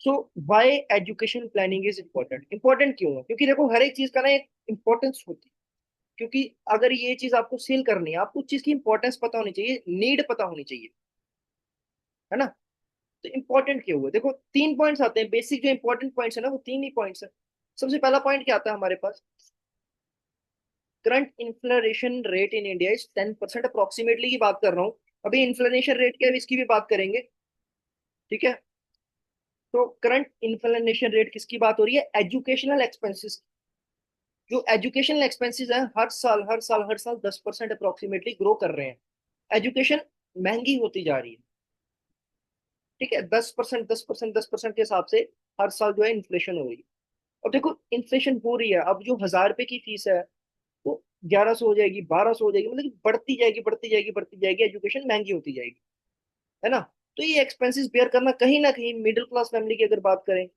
So why education planning is important. Important क्यों है? क्योंकि देखो हर एक चीज का ना एक इम्पोर्टेंस होती है। क्योंकि अगर ये चीज आपको सेल करनी है, आपको उस चीज की इंपॉर्टेंस पता होनी चाहिए, नीड पता होनी चाहिए, है ना। तो इंपॉर्टेंट क्यों हुआ? देखो तीन पॉइंट्स आते हैं, बेसिक जो इंपॉर्टेंट पॉइंट्स है ना वो तीन ही पॉइंट्स है। सबसे पहला पॉइंट क्या आता है हमारे पास? Current inflation rate in India is 10% approximately की बात कर रहा हूँ। अभी इन्फ्लेशन रेट क्या है इसकी भी बात करेंगे, ठीक है। तो करंट इन्फ्लेशन रेट किसकी बात हो रही है? Educational expenses. जो एजुकेशनल एक्सपेंसेस हैं हर साल 10% अप्रोक्सीमेटली ग्रो कर रहे हैं। एजुकेशन महंगी होती जा रही है, ठीक है। 10% 10% 10% के हिसाब से हर साल जो है इन्फ्लेशन हो रही है। अब देखो इन्फ्लेशन हो रही है, अब जो 1,000 रुपए की फीस है वो 1,100 हो जाएगी, 1,200 हो जाएगी, मतलब कि बढ़ती जाएगी बढ़ती जाएगी बढ़ती जाएगी, एजुकेशन महंगी होती जाएगी, है ना। तो ये एक्सपेंसेस बेयर करना कहीं ना कहीं मिडिल क्लास फैमिली की अगर बात करें,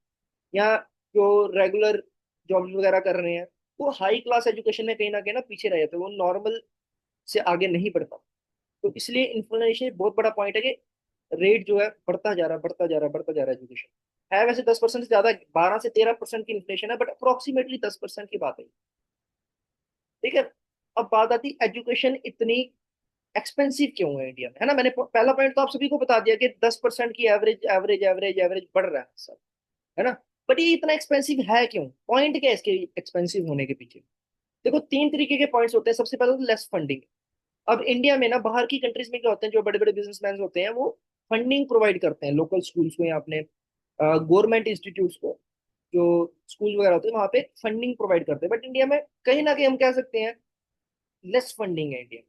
या जो रेगुलर जॉब वगैरह कर रहे हैं, वो हाई क्लास एजुकेशन में कहीं ना पीछे रह जाते हैं, वो नॉर्मल से आगे नहीं बढ़ पाते। तो इसलिए इन्फ्लेशन बहुत बड़ा पॉइंट है कि रेट जो है बढ़ता जा रहा है बढ़ता जा रहा है बढ़ता जा रहा है। एजुकेशन है वैसे 10% से ज्यादा, 12 से 13% की इन्फ्लेशन है, बट अप्रोक्सीमेटली 10% की बात है, ठीक है। अब बात आती है एजुकेशन इतनी एक्सपेंसिव क्यों है इंडिया में, है ना। मैंने पहला पॉइंट तो आप सभी को बता दिया कि 10% की एवरेज एवरेज एवरेज एवरेज बढ़ रहा है सब, है ना। बट ये इतना एक्सपेंसिव है क्यों? पॉइंट क्या है इसके एक्सपेंसिव होने के पीछे? देखो तीन तरीके के पॉइंट्स होते हैं। सबसे पहले तो लेस फंडिंग। अब इंडिया में ना बाहर की कंट्रीज में क्या होते हैं, जो बड़े बड़े बिजनेसमैन होते हैं वो फंडिंग प्रोवाइड करते हैं लोकल स्कूल्स को या अपने गवर्नमेंट इंस्टीट्यूट्स को। जो स्कूल वगैरह होते हैं वहां पे फंडिंग प्रोवाइड करते हैं, बट इंडिया में कहीं ना कहीं हम कह सकते हैं लेस फंडिंग है इंडिया में,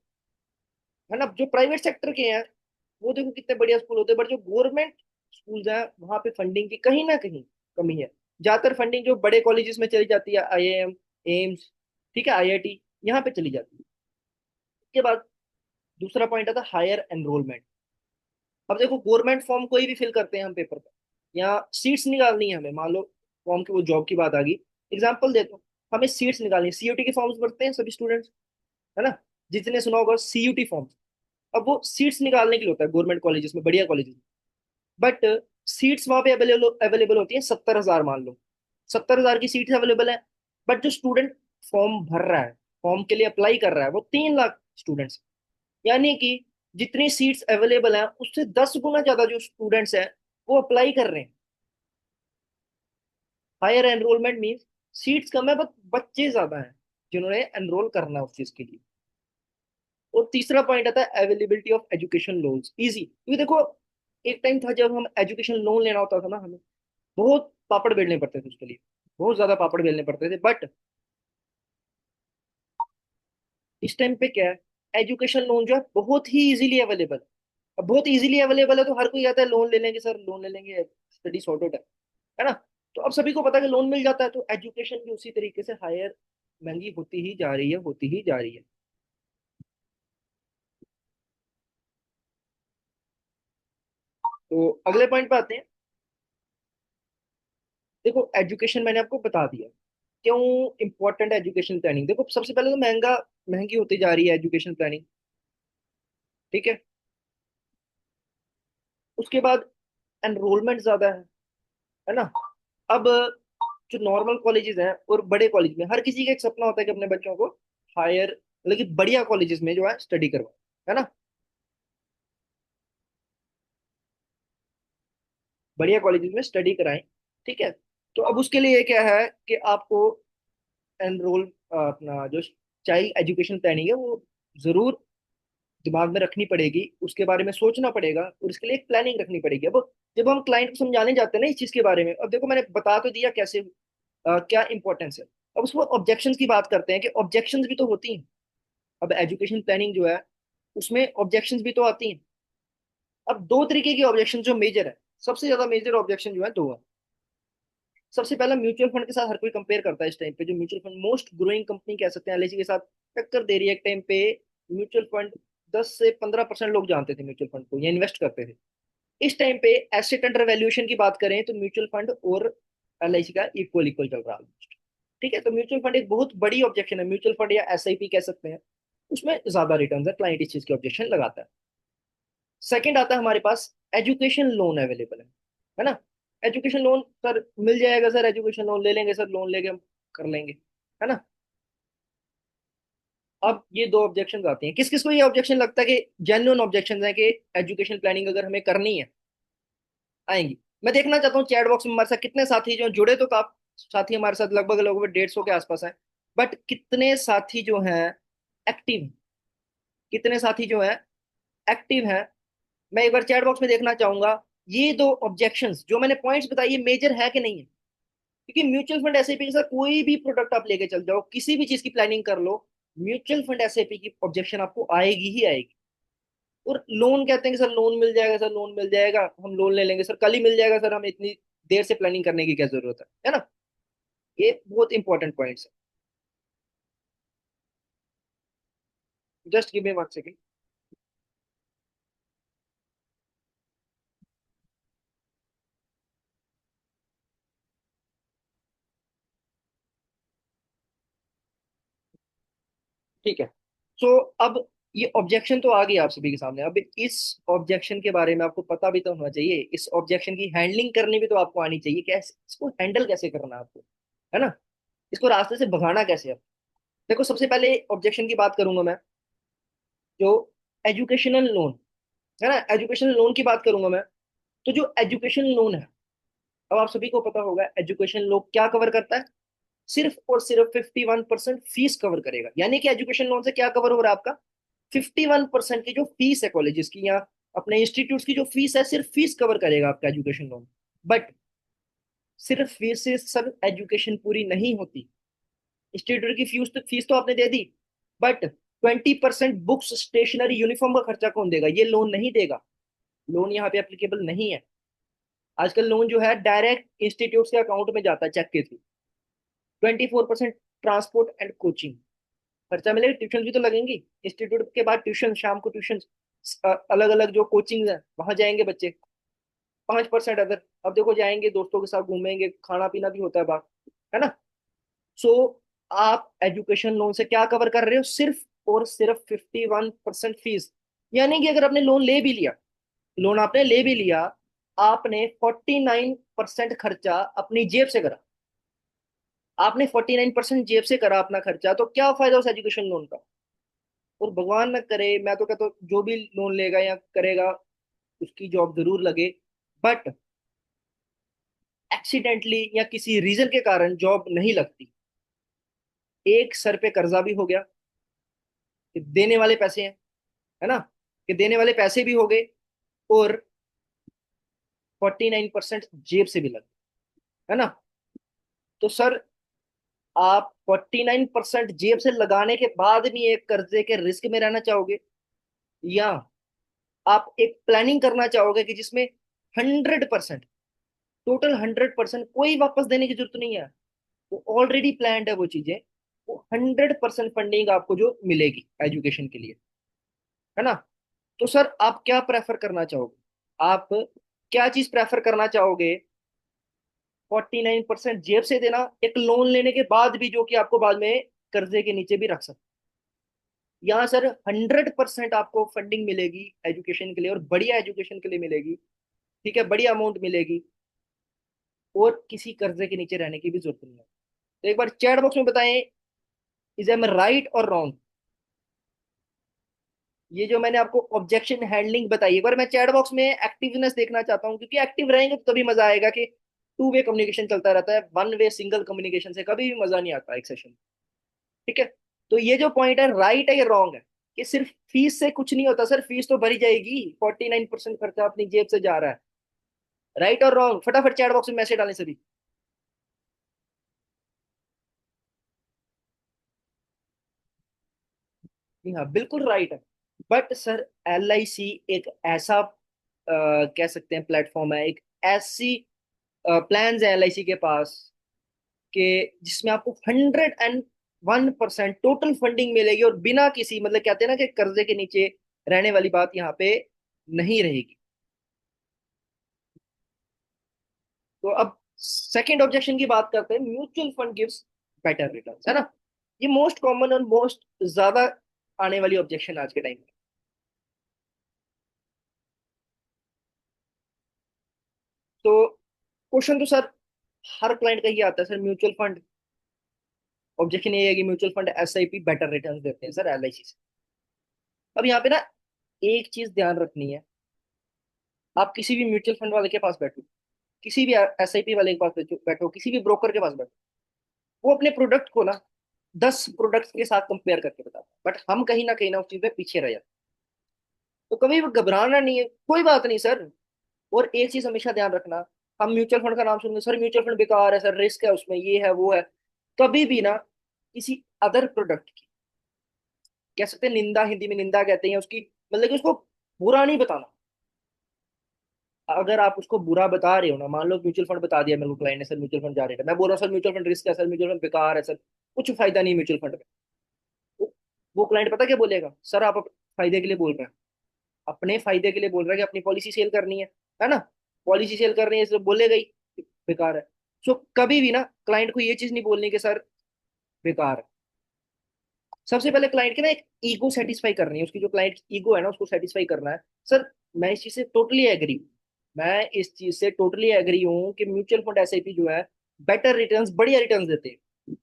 है ना। जो प्राइवेट सेक्टर के हैं वो देखो कितने बढ़िया स्कूल होते हैं, बट जो गवर्नमेंट स्कूल हैं वहां पे फंडिंग की कहीं ना कहीं कमी है। ज्यादातर फंडिंग जो बड़े कॉलेजेस में चली जाती है, आईआईएम, एम्स, ठीक है, आईआईटी, यहाँ पे चली जाती है। उसके बाद दूसरा पॉइंट आता है हायर एनरोलमेंट। अब देखो गवर्नमेंट फॉर्म कोई भी फिल करते हैं हम पेपर पर, या सीट्स निकालनी है हमें, मान लो फॉर्म की वो जॉब की बात आ गई, एग्जाम्पल देता हूँ, हमें सीट्स निकालनी, सीयूटी के फॉर्म्स भरते हैं सभी स्टूडेंट्स, है ना। जितने सुना होगा सीयूटी फॉर्म। अब वो सीट्स निकालने के लिए होता है गवर्नमेंट कॉलेजेस में, बढ़िया कॉलेजेस में। बट सीट्स वहां पे अवेलेबल अवेलेबल होती है 70,000, मान लो 70,000 की सीट्स अवेलेबल है। बट जो स्टूडेंट फॉर्म भर रहा है, फॉर्म के लिए अप्लाई कर रहा है, वो 3 लाख स्टूडेंट्स। यानी कि जितनी सीट्स अवेलेबल हैं उससे 10 गुना ज्यादा जो स्टूडेंट्स हैं वो अप्लाई कर रहे हैं। हायर एनरोलमेंट मीन्स सीट्स कम है बट बच्चे ज्यादा हैं जिन्होंने एनरोल करना है उस चीज के लिए। और तीसरा पॉइंट आता है availability of education loans easy, क्योंकि देखो एक टाइम था जब हम एजुकेशन लोन लेना होता था ना, हमें बहुत पापड़ बेलने पड़ते थे उसके लिए, बहुत ज्यादा पापड़ बेलने पड़ते थे। बट इस टाइम पे क्या है, एजुकेशन लोन जो है बहुत ही इजीली अवेलेबल। अब बहुत इजीली अवेलेबल है तो हर कोई आता है लोन ले लेंगे सर, लोन ले लेंगे, स्टडी सॉर्टेड है ना। तो अब सभी को पता है कि लोन मिल जाता है, तो एजुकेशन भी उसी तरीके से हायर महंगी होती ही जा रही है, होती ही जा रही है। तो अगले पॉइंट पे आते हैं। देखो एजुकेशन मैंने आपको बता दिया क्यों इंपॉर्टेंट है एजुकेशन प्लानिंग। देखो सबसे पहले तो महंगी होती जा रही है एजुकेशन प्लानिंग, ठीक है। उसके बाद एनरोलमेंट ज्यादा है ना। अब जो नॉर्मल कॉलेजेस हैं और बड़े कॉलेज में, हर किसी का एक सपना होता है कि अपने बच्चों को हायर, मतलब कि बढ़िया कॉलेजेस में जो है स्टडी करवाए, है ना, बढ़िया कॉलेजेस में स्टडी कराएं, ठीक है। तो अब उसके लिए क्या है कि आपको एनरोल अपना जो चाइल्ड एजुकेशन प्लानिंग है वो जरूर दिमाग में रखनी पड़ेगी, उसके बारे में सोचना पड़ेगा और इसके लिए एक प्लानिंग रखनी पड़ेगी। अब जब हम क्लाइंट को समझाने जाते हैं ना इस चीज के बारे में, अब देखो मैंने बता तो दिया कैसे, क्या इंपॉर्टेंस है। अब उसको ऑब्जेक्शंस की बात करते हैं कि ऑब्जेक्शंस भी तो होती हैं। अब एजुकेशन प्लानिंग जो है उसमें ऑब्जेक्शंस भी तो आती हैं। अब दो तरीके की ऑब्जेक्शन जो मेजर है, सबसे ज्यादा मेजर ऑब्जेक्शन जो है दो है। सबसे पहला म्यूचुअल फंड के साथ हर कोई कंपेयर करता है इस टाइम पे, जो mutual fund most growing company कह सकते हैं एलआईसी के साथ टक्कर दे रही है एक टाइम पे। म्यूचुअल फंड 10 से 15% लोग जानते थे म्यूचुअल फंड को या इन्वेस्ट करते थे। इस टाइम पे एसेट अंडर वैल्यूएशन की बात करें तो म्यूचुअल फंड और एलआईसी का इक्वल इक्वल चल रहा है almost। ठीक है, तो म्यूचुअल फंड एक बहुत बड़ी ऑब्जेक्शन है, म्यूचुअल फंड या एसआईपी कह सकते हैं, उसमें ज्यादा रिटर्न है, क्लाइंट इस चीज की ऑब्जेक्शन लगाता है। सेकंड आता है हमारे पास एजुकेशन लोन अवेलेबल है ना। एजुकेशन लोन सर मिल जाएगा सर, एजुकेशन लोन ले लेंगे सर, लोन लेके हम कर लेंगे, है ना। अब ये दो ऑब्जेक्शन आती हैं, किस किस को ये ऑब्जेक्शन लगता है कि जेन्युइन ऑब्जेक्शन है कि एजुकेशन प्लानिंग अगर हमें करनी है, आएंगी। मैं देखना चाहता हूँ चैट बॉक्स में हमारे साथ कितने साथी जो जुड़े, तो काफी साथी हमारे साथ लगभग लगभग 150 के आसपास हैं, बट कितने साथी जो हैं एक्टिव, कितने साथी जो हैं एक्टिव हैं, मैं एक बार चैट बॉक्स में देखना चाहूंगा। ये दो ऑब्जेक्शंस जो मैंने पॉइंट्स बताई, ये मेजर है कि नहीं है? क्योंकि म्यूचुअल फंड एसआईपी के साथ कोई भी प्रोडक्ट आप लेके चल जाओ, किसी भी चीज की प्लानिंग कर लो, म्यूचुअल फंड एसआईपी की ऑब्जेक्शन आपको आएगी ही आएगी। और लोन कहते हैं कि सर लोन मिल जाएगा, सर लोन मिल जाएगा, हम लोन ले लेंगे सर, कल ही मिल जाएगा सर, हमें इतनी देर से प्लानिंग करने की क्या जरूरत है ना। ये बहुत इंपॉर्टेंट पॉइंट्स है। Just give me 1 second. ठीक है। सो अब ये ऑब्जेक्शन तो आ गई आप सभी के सामने, अब इस ऑब्जेक्शन के बारे में आपको पता भी तो होना चाहिए, इस ऑब्जेक्शन की हैंडलिंग करनी भी तो आपको आनी चाहिए, कैसे इसको हैंडल कैसे करना है आपको, है ना, इसको रास्ते से भगाना कैसे है। देखो सबसे पहले ऑब्जेक्शन की बात करूंगा मैं, जो एजुकेशनल लोन है ना, एजुकेशनल लोन की बात करूंगा मैं। तो जो एजुकेशन लोन है, अब आप सभी को पता होगा एजुकेशन लोन क्या कवर करता है, सिर्फ और सिर्फ 51% फीस कवर करेगा। यानी कि एजुकेशन लोन से क्या कवर हो रहा है आपका, 51% की जो फीस है कॉलेजेस की या अपने इंस्टीट्यूट की जो फीस है, सिर्फ फीस कवर करेगा आपका एजुकेशन लोन। बट सिर्फ फीस से सब एजुकेशन पूरी नहीं होती। इंस्टीट्यूट की फीस तो आपने दे दी, बट 20% बुक्स स्टेशनरी यूनिफॉर्म का खर्चा कौन देगा, ये लोन नहीं देगा। लोन यहाँ पे एप्लीकेबल नहीं है। आजकल लोन जो है डायरेक्ट इंस्टीट्यूट के अकाउंट में जाता है चेक के थ्रू। 24% ट्रांसपोर्ट एंड कोचिंग खर्चा मिलेगा, ट्यूशन भी तो लगेंगी, इंस्टीट्यूट के बाद ट्यूशन, शाम को ट्यूशन, अलग अलग जो कोचिंग है वहां जाएंगे बच्चे। 5% अदर, अब देखो जाएंगे दोस्तों के साथ घूमेंगे, खाना पीना भी होता है बाहर, है ना। सो आप एजुकेशन लोन से क्या कवर कर रहे हो, सिर्फ और सिर्फ 51% फीस। यानी कि अगर आपने लोन ले भी लिया, लोन आपने ले भी लिया, आपने 49% खर्चा अपनी जेब से करा, आपने 49% जेब से करा अपना खर्चा, तो क्या फायदा उस एजुकेशन लोन का। और भगवान न करे, मैं तो कहता हूँ जो भी लोन लेगा या करेगा उसकी जॉब जरूर लगे, बट एक्सीडेंटली या किसी रीजन के कारण जॉब नहीं लगती, एक सर पे कर्जा भी हो गया कि देने वाले पैसे हैं, है ना, कि देने वाले पैसे भी हो गए, और 49% जेब से भी लग गए, है ना। तो सर आप 49% जेब से लगाने के बाद भी एक कर्जे के रिस्क में रहना चाहोगे, या आप एक प्लानिंग करना चाहोगे कि जिसमें 100%, टोटल 100%, कोई वापस देने की जरूरत नहीं है, वो ऑलरेडी प्लान्ड है वो चीजें, वो 100% फंडिंग आपको जो मिलेगी एजुकेशन के लिए, है ना। तो सर आप क्या प्रेफर करना चाहोगे, आप क्या चीज प्रेफर करना चाहोगे, 49% जेब से देना एक लोन लेने के बाद भी, जो कि आपको बाद में कर्जे के नीचे भी रख सकते, यहाँ सर 100% आपको फंडिंग मिलेगी एजुकेशन के लिए, और बढ़िया एजुकेशन के लिए मिलेगी, ठीक है, बड़ी अमाउंट मिलेगी, और किसी कर्जे के नीचे रहने की भी जरूरत नहीं है। तो एक बार चैट बॉक्स में बताएं, इज एम राइट और रॉन्ग। ये जो मैंने आपको ऑब्जेक्शन हैंडलिंग बताई, एक बार मैं चैट बॉक्स में एक्टिवनेस देखना चाहता हूँ, क्योंकि एक्टिव रहेंगे तो तभी मजा आएगा, कि टू वे कम्युनिकेशन चलता रहता है, वन वे सिंगल कम्युनिकेशन से कभी भी मजा नहीं आता एक सेशन, ठीक है। तो ये जो पॉइंट है राइट है या रॉन्ग है, कि सिर्फ फीस से कुछ नहीं होता सर, फीस तो भरी जाएगी, 49% खर्चा अपनी जेब से जा रहा है, राइट और रॉन्ग, फटाफट चैट बॉक्स में मैसेज डालें सभी। जी हाँ बिल्कुल राइट है। बट सर एल आई सी एक ऐसा कह सकते हैं प्लेटफॉर्म है, एक ऐसी प्लान है एल आई सी के पास, कि जिसमें आपको 101% टोटल फंडिंग मिलेगी, और बिना किसी, मतलब कहते हैं ना कि कर्जे के नीचे रहने वाली बात यहाँ पे नहीं रहेगी। तो अब सेकंड ऑब्जेक्शन की बात करते हैं, mutual fund gives better returns, है ना। ये मोस्ट कॉमन और मोस्ट ज्यादा आने वाली ऑब्जेक्शन आज के टाइम में। तो क्वेश्चन तो सर हर क्लाइंट का ही आता है सर, म्यूचुअल फंड, ऑब्जेक्शन ये है कि mutual fund SIP better return देते हैं सर एलआईसी से। अब यहाँ पे ना एक चीज ध्यान रखनी है, आप किसी भी म्यूचुअल फंड वाले के पास बैठो, किसी भी एसआईपी वाले के पास बैठो बैठो, किसी भी ब्रोकर के पास बैठो, वो अपने प्रोडक्ट को ना 10 प्रोडक्ट्स के साथ कंपेयर करके बताता है, बट हम कहीं ना उस चीज में पीछे रह जाते हैं। तो कभी भी घबराना नहीं है, कोई बात नहीं सर। और एक चीज हमेशा ध्यान रखना, हम म्यूचुअल फंड का नाम सुनते सर म्यूचुअल फंड बेकार है सर, रिस्क है उसमें, ये है वो है, कभी भी ना किसी अदर प्रोडक्ट की, कह सकते हैं निंदा, हिंदी में निंदा कहते हैं उसकी, मतलब कि उसको बुरा नहीं बताना। अगर आप उसको बुरा बता रहे हो ना, मान लो म्यूचुअल फंड बता दिया मेरे को क्लाइंट ने, सर म्यूचुअल फंड जा रहे हैं, मैं बोल रहा हूँ सर म्यूचुअल फंड रिस्क है सर, म्यूचुअल फंड बेकार है सर, कुछ फायदा नहीं म्यूचुअल फंड में, वो क्लाइंट पता क्या बोलेगा, सर आप फायदे के लिए बोल रहे हैं, अपने फायदे के लिए बोल रहा है कि अपनी पॉलिसी सेल करनी है ना, पॉलिसी सेल करनी है, इसलिए बोलेगा ही कि बेकार है। सो कभी भी ना क्लाइंट को ये चीज नहीं बोलनी कि सर बेकार है। सबसे पहले क्लाइंट की ना एक ईगो सेटिस्फाई करनी है, उसकी जो क्लाइंट की ईगो है ना उसको सेटिस्फाई करना है। सर मैं इस चीज से टोटली एग्री हूँ, मैं इस चीज से टोटली एग्री हूँ कि म्यूचुअल फंड एसआईपी जो है बेटर रिटर्न्स, बढ़िया रिटर्न्स देते हैं,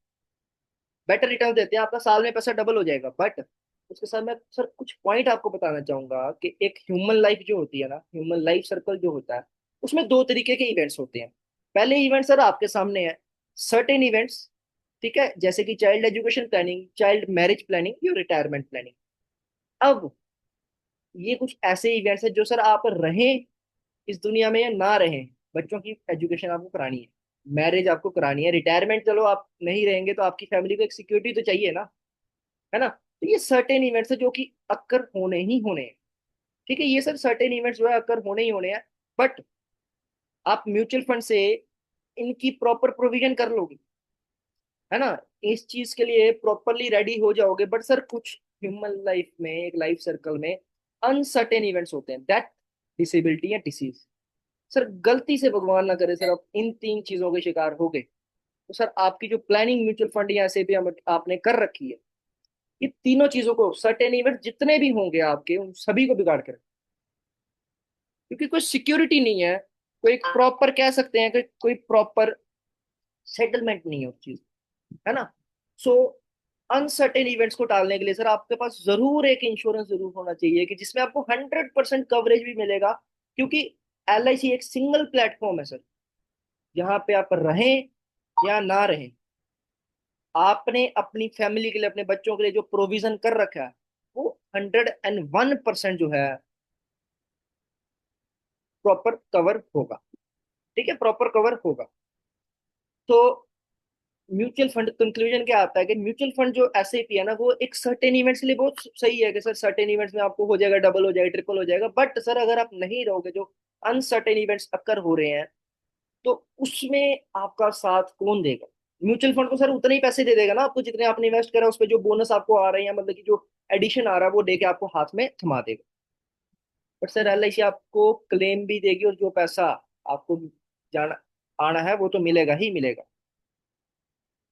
बेटर रिटर्न देते हैं, आपका साल में पैसा डबल हो जाएगा। बट उसके साथ मैं सर कुछ पॉइंट आपको बताना चाहूंगा कि एक ह्यूमन लाइफ जो होती है ना, ह्यूमन लाइफ सर्कल जो होता है, उसमें दो तरीके के इवेंट्स होते हैं। पहले इवेंट सर आपके सामने है, सर्टेन इवेंट्स, ठीक है, जैसे कि child education planning, child marriage planning, या रिटायरमेंट प्लानिंग। अब ये कुछ ऐसे इवेंट्स है जो सर आप रहें इस दुनिया में या ना रहें, बच्चों की एजुकेशन आपको करानी है, मैरिज आपको करानी है, रिटायरमेंट चलो आप नहीं रहेंगे तो आपकी फैमिली को एक सिक्योरिटी तो चाहिए ना, है ना। तो ये सर्टेन इवेंट्स है जो कि अक्कर होने ही होने हैं, ठीक है, ये सर सर्टेन इवेंट्स जो है अक्कर होने ही होने हैं। बट आप म्यूचुअल फंड से इनकी प्रॉपर प्रोविजन कर लोगे, है ना, इस चीज के लिए प्रॉपरली रेडी हो जाओगे। बट सर कुछ ह्यूमन लाइफ में, एक लाइफ सर्कल में अनसर्टेन इवेंट्स होते हैं, दैट डिसेबिलिटी या डिसीज। सर गलती से भगवान ना करे सर आप इन तीन चीजों के शिकार हो गए, तो सर आपकी जो प्लानिंग म्यूचुअल फंड या ऐसे भी आपने कर रखी है, ये तीनों चीजों को, सर्टेन इवेंट जितने भी होंगे आपके, उन सभी को बिगाड़ कर, क्योंकि कोई सिक्योरिटी नहीं है, कोई प्रॉपर कह सकते हैं कि कोई प्रॉपर सेटलमेंट नहीं है उस चीज, है ना। सो अनसर्टेन इवेंट्स को टालने के लिए सर आपके पास जरूर एक इंश्योरेंस जरूर होना चाहिए कि जिसमें आपको 100% कवरेज भी मिलेगा, क्योंकि एलआईसी एक सिंगल प्लेटफॉर्म है सर, जहां पे आप रहें या ना रहें, आपने अपनी फैमिली के लिए, अपने बच्चों के लिए जो प्रोविजन कर रखा है, वो 101% जो है प्रॉपर कवर होगा, ठीक है, प्रॉपर कवर होगा। तो म्यूचुअल फंड कंक्लूजन क्या आता है कि म्यूचुअल फंड जो एसआईपी है ना, वो एक सर्टेन इवेंट्स के लिए बहुत सही है कि सर सर्टेन इवेंट्स में आपको हो जाएगा, डबल हो जाएगा, ट्रिपल हो जाएगा। बट सर अगर आप नहीं रहोगे, जो अनसर्टेन इवेंट्स अक्कर हो रहे हैं, तो उसमें आपका साथ कौन देगा। म्यूचुअल फंड को सर उतने ही पैसे दे देगा ना आपको जितने आपने इन्वेस्ट करा, उस पर जो बोनस आपको आ रहे हैं, मतलब कि जो एडिशन आ रहा है वो दे के आपको हाथ में थमा देगा। बट सर एलआईसी आपको क्लेम भी देगी, और जो पैसा आपको जाना आना है वो तो मिलेगा ही मिलेगा।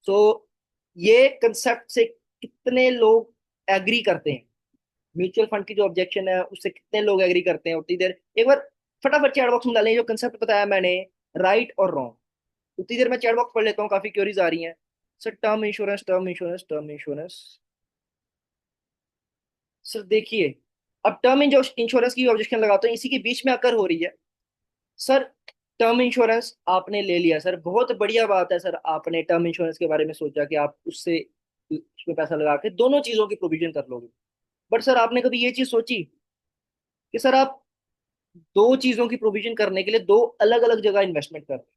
तो ये कंसेप्ट से कितने लोग एग्री करते हैं, म्यूचुअल फंड की जो ऑब्जेक्शन है उससे कितने लोग एग्री करते हैं, उतनी देर एक बार फटाफट चैट बॉक्स में डालें जो कंसेप्ट बताया मैंने, राइट और रॉन्ग। उतनी देर मैं चैट बॉक्स पढ़ लेता हूँ, काफी क्वेरीज आ रही हैं। Sir term insurance, term insurance, term insurance, sir देखिए, अब टर्म इंश्योरेंस की ऑब्जेक्शन लगाता हूँ, इसी के बीच में आकर हो रही है सर। टर्म इंश्योरेंस आपने ले लिया सर, बहुत बढ़िया बात है सर, आपने टर्म इंश्योरेंस के बारे में सोचा कि आप उससे उसमें पैसा लगा के दोनों चीजों की प्रोविजन कर लोगे। बट सर आपने कभी ये चीज सोची कि सर आप दो चीजों की प्रोविजन करने के लिए दो अलग अलग जगह इन्वेस्टमेंट कर रहे हैं।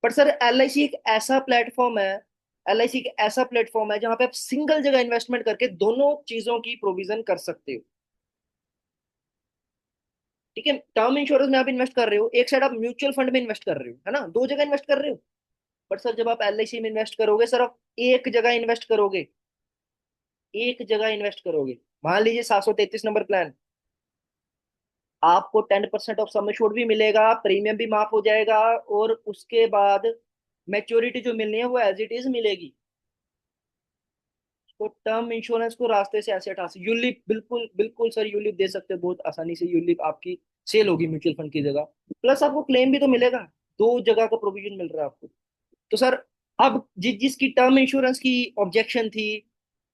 पर सर एलआईसी एक ऐसा प्लेटफॉर्म है, एलआईसी एक ऐसा प्लेटफॉर्म है जहां पे आप सिंगल जगह इन्वेस्टमेंट करके दोनों चीजों की प्रोविजन कर सकते हो, ठीक है। टर्म इंश्योरेंस में आप इन्वेस्ट कर रहे हो, एक साइड आप म्यूचुअल फंड में इन्वेस्ट कर रहे हो, है ना, दो जगह इन्वेस्ट कर रहे हो। बट सर जब आप एलआईसी में इन्वेस्ट करोगे सर, आप एक जगह इन्वेस्ट करोगे, एक जगह इन्वेस्ट करोगे। मान लीजिए 733 नंबर प्लान, आपको 10% ऑफ सम एश्योर्ड भी मिलेगा, प्रीमियम भी माफ हो जाएगा, और उसके बाद मैच्योरिटी जो मिलनी है वो एज इट इज मिलेगी। तो टर्म इंश्योरेंस को रास्ते से ऐसे हटा से यूलिप, बिल्कुल बिल्कुल सर यूलिप दे सकते हो बहुत आसानी से, यूलिप आपकी सेल होगी म्यूचुअल फंड की जगह, प्लस आपको क्लेम भी तो मिलेगा। दो जगह का प्रोविजन मिल रहा है आपको। तो सर, अब जिसकी टर्म इंश्योरेंस की ऑब्जेक्शन थी,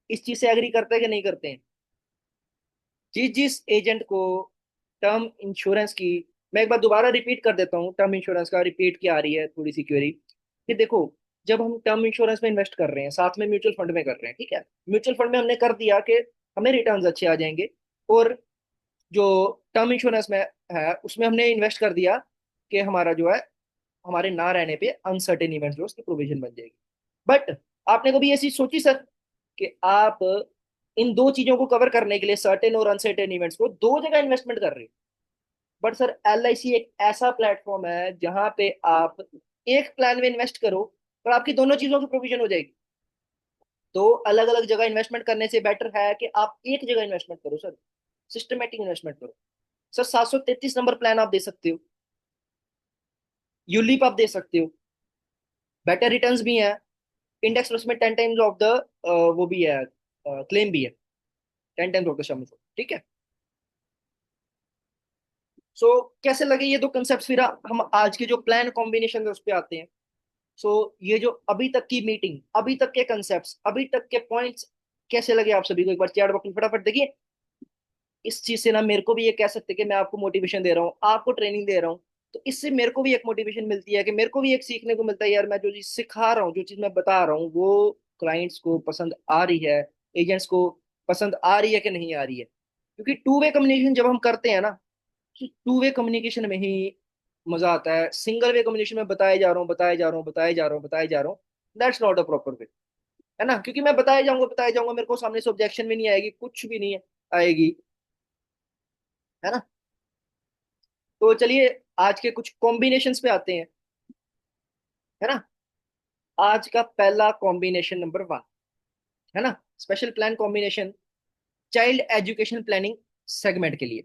इस चीज से एग्री करते हैं कि नहीं करते हैं? जिस जिस एजेंट को टर्म इंश्योरेंस की, मैं एक बार दोबारा रिपीट कर देता हूँ, टर्म इंश्योरेंस का रिपीट क्या आ रही है थोड़ी सी क्वेरी, कि देखो, जब हम टर्म इंश्योरेंस में इन्वेस्ट कर रहे हैं, साथ में म्यूचुअल फंड में कर रहे हैं, ठीक है, म्यूचुअल फंड में हमने कर दिया कि हमें रिटर्न्स अच्छे आ जाएंगे, और जो टर्म इंश्योरेंस में है उसमें हमने इन्वेस्ट कर दिया कि हमारा जो है, हमारे ना रहने पे अनसर्टेन इवेंट जो है उसकी प्रोविजन बन जाएगी। बट आपने कभी ऐसी सोची सर कि आप इन दो चीजों को कवर करने के लिए, सर्टेन और अनसर्टेन इवेंट्स को, दो जगह इन्वेस्टमेंट कर रहे हो? बट सर, एल आई सी एक ऐसा प्लेटफॉर्म है जहां पे आप एक प्लान में इन्वेस्ट करो और आपकी दोनों चीजों की प्रोविजन हो जाएगी। तो अलग अलग जगह इन्वेस्टमेंट करने से बेटर है कि आप एक जगह इन्वेस्टमेंट करो सर, सिस्टमेटिक इन्वेस्टमेंट करो। सर, 733 नंबर प्लान आप दे सकते हो, यूलिप आप दे सकते हो, बेटर रिटर्न्स भी हैं, इंडेक्स प्लस में 10 टाइम्स ऑफ द वो भी है, क्लेम भी है, 10 टाइम्स ऑफ द सम, ठीक है। सो कैसे लगे ये दो कंसेप्ट? फिर हम आज के जो प्लान कॉम्बिनेशन है उस पे आते हैं। सो ये जो अभी तक की मीटिंग, अभी तक के कंसेप्ट्स, अभी तक के पॉइंट्स कैसे लगे आप सभी को? एक बार चैट बॉक्स में फटाफट देखिए। इस चीज से ना मेरे को भी ये कह सकते हैं कि मैं आपको मोटिवेशन दे रहा हूँ, आपको ट्रेनिंग दे रहा हूँ, तो इससे मेरे को भी एक मोटिवेशन मिलती है कि मेरे को भी एक सीखने को मिलता है, यार मैं जो चीज सिखा रहा हूँ, जो चीज मैं बता रहा हूँ, वो क्लाइंट्स को पसंद आ रही है, एजेंट्स को पसंद आ रही है कि नहीं आ रही है। क्योंकि टू वे कम्युनिकेशन जब हम करते हैं ना, टू वे कम्युनिकेशन में ही मजा आता है। सिंगल वे कम्युनिकेशन में बताए जा रहा हूँ, बताए जा रहा हूँ, बताए जा रहा हूँ, बताए जा रहा हूँ, that's not a proper way, है ना? क्योंकि मैं बताए जाऊंगा, मेरे को सामने से ऑब्जेक्शन भी नहीं आएगी, कुछ भी नहीं आएगी, है ना? तो चलिए आज के कुछ कॉम्बिनेशंस पे आते हैं, है ना? आज का पहला कॉम्बिनेशन नंबर 1, है ना, special plan combination, child education planning segment के लिए,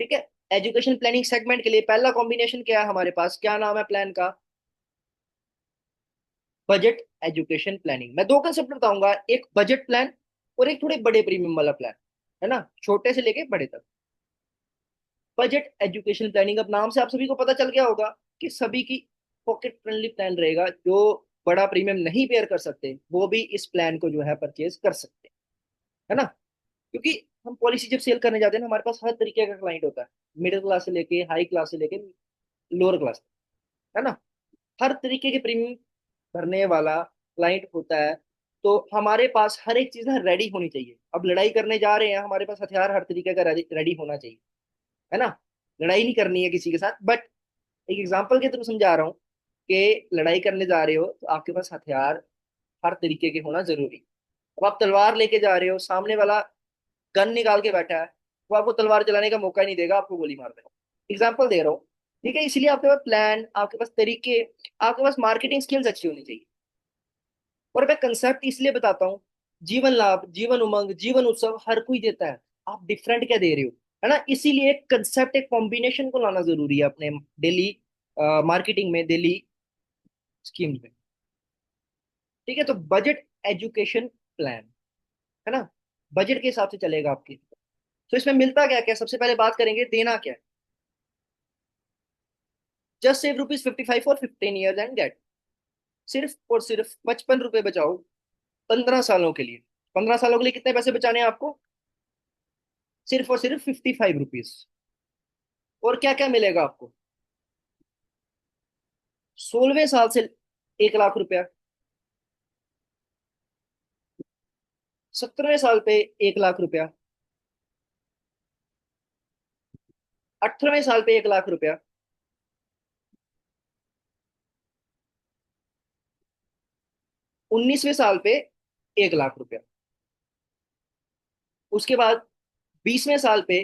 ठीक है। एजुकेशन प्लानिंग सेगमेंट के लिए पहला कॉम्बिनेशन क्या है हमारे पास? क्या नाम है प्लान का? Budget education planning. मैं दो कंसेप्ट बताऊंगा, एक बजट प्लान और एक थोड़े बड़े प्रीमियम वाला प्लान, है ना, छोटे से लेके बड़े तक। बजट एजुकेशन प्लानिंग, अब नाम से आप सभी को पता चल गया होगा कि सभी की पॉकेट फ्रेंडली प्लान रहेगा। जो बड़ा प्रीमियम नहीं पेयर कर सकते वो भी इस प्लान को जो है परचेज कर सकते हैं, है ना? क्योंकि हम पॉलिसी जब सेल करने जाते हैं ना, हमारे पास हर तरीके का क्लाइंट होता है, मिडिल क्लास से लेके हाई क्लास से लेके लोअर क्लास, है ना, हर तरीके के प्रीमियम भरने वाला क्लाइंट होता है। तो हमारे पास हर एक चीज ना रेडी होनी चाहिए। अब लड़ाई करने जा रहे हैं, हमारे पास हथियार हर तरीके का रेडी होना चाहिए, है ना? लड़ाई नहीं करनी है किसी के साथ, बट एक एग्जांपल के थ्रू समझा रहा हूँ कि लड़ाई करने जा रहे हो तो आपके पास हथियार हर तरीके के होना जरूरी। अब आप तलवार लेके जा रहे हो, सामने वाला गन निकाल के बैठा है, वो आपको तलवार चलाने का मौका ही नहीं देगा, आपको गोली मार देगा। एग्जाम्पल दे रहा हूँ, ठीक है। इसलिए आपके पास प्लान, आपके पास तरीके, आपके पास मार्केटिंग स्किल्स अच्छी होनी चाहिए। और मैं कंसेप्ट इसलिए बताता हूँ, जीवन लाभ, जीवन उमंग, जीवन उत्सव हर कोई देता है, आप डिफरेंट क्या दे रहे हो, है ना? इसीलिए एक कंसेप्ट, एक कॉम्बिनेशन को लाना जरूरी है अपने डेली मार्केटिंग में, डेली स्कीम्स में, ठीक है। तो बजट एजुकेशन प्लान, है ना, बजट के हिसाब से चलेगा आपकी। तो इसमें मिलता क्या क्या? सबसे पहले बात करेंगे देना क्या है। Just save ₹55 for 15 years and get, सिर्फ और सिर्फ 55 रुपए बचाओ 15 सालों के लिए। 15 सालों के लिए कितने पैसे बचाने हैं आपको? सिर्फ और सिर्फ ₹55। और क्या क्या मिलेगा आपको? 16वें साल से 1 लाख रुपया, 17वें साल पे 1 लाख रुपया, 18वें साल पे 1 लाख रुपया, 19वें साल पे 1 लाख रुपया। उसके बाद 20वें साल पे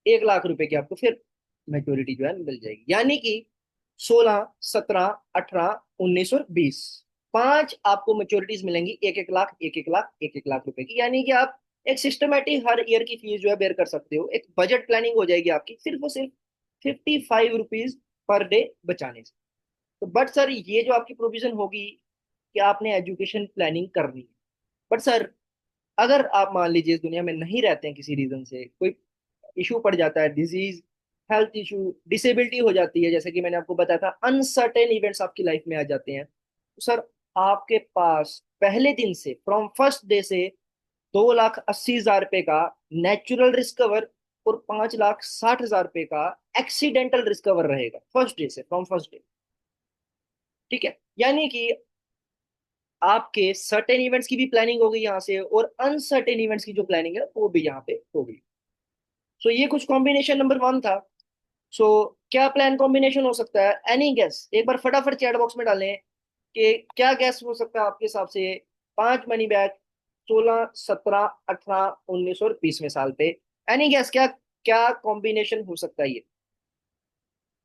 1 लाख रुपए की आपको फिर मेच्योरिटी जो है मिल जाएगी। यानी कि 16, 17, 18, 19 और 20, 5 आपको मेच्योरिटीज मिलेंगी, एक एक लाख, एक एक लाख, एक एक लाख रुपए की। यानी कि आप एक सिस्टमेटिक हर ईयर की फीस जो है बेयर कर सकते हो। एक बजट प्लानिंग हो जाएगी आपकी सिर्फ और सिर्फ ₹55 पर डे बचाने से। तो बट सर, ये जो आपकी प्रोविजन होगी कि आपने एजुकेशन प्लानिंग करनी है, बट सर अगर आप मान लीजिए इस दुनिया में नहीं रहते हैं, किसी रीजन से कोई इशू पड़ जाता है, डिजीज हेल्थ इशू, डिसेबिलिटी हो जाती है, जैसे कि मैंने आपको बताया था, अनसर्टेन इवेंट्स आपकी लाइफ में आ जाते हैं, तो सर आपके पास पहले दिन से, फ्रॉम फर्स्ट डे से, 2,80,000 रुपए का नेचुरल रिस्क कवर और 5,60,000 रुपए का एक्सीडेंटल रिस्क कवर रहेगा फर्स्ट डे से, फ्रॉम फर्स्ट डे। ठीक है, यानी कि आपके सर्टेन इवेंट्स की भी प्लानिंग हो गई यहाँ से, और अनसर्टेन इवेंट्स की जो प्लानिंग है वो भी यहाँ पे हो गई। सो ये कुछ कॉम्बिनेशन नंबर वन था। सो क्या प्लान कॉम्बिनेशन हो सकता है, एनी गैस, एक बार फटाफट चैट बॉक्स में डालें कि क्या गैस हो सकता है आपके हिसाब से। 5 मनी बैग, 16, 17, 18, 19 और 20वें साल पे, एनी गैस, क्या क्या कॉम्बिनेशन हो सकता है ये।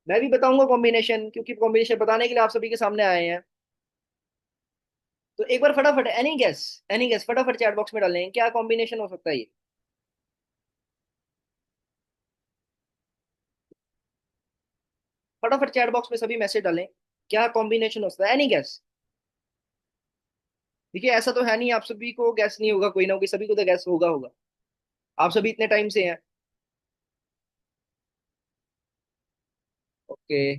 मैं भी बताऊंगा कॉम्बिनेशन, क्योंकि कॉम्बिनेशन बताने के लिए आप सभी के सामने आए हैं। तो एक बार फटाफट एनी गैस फटाफट चैट बॉक्स में डालें, क्या कॉम्बिनेशन हो सकता है ये। फटाफट चैट बॉक्स में सभी मैसेज डालें, क्या कॉम्बिनेशन हो सकता है, एनी गैस। देखिए ऐसा तो है नहीं आप सभी को गैस नहीं होगा, कोई ना कोई सभी को तो गैस होगा होगा। आप सभी इतने टाइम से हैं। ओके,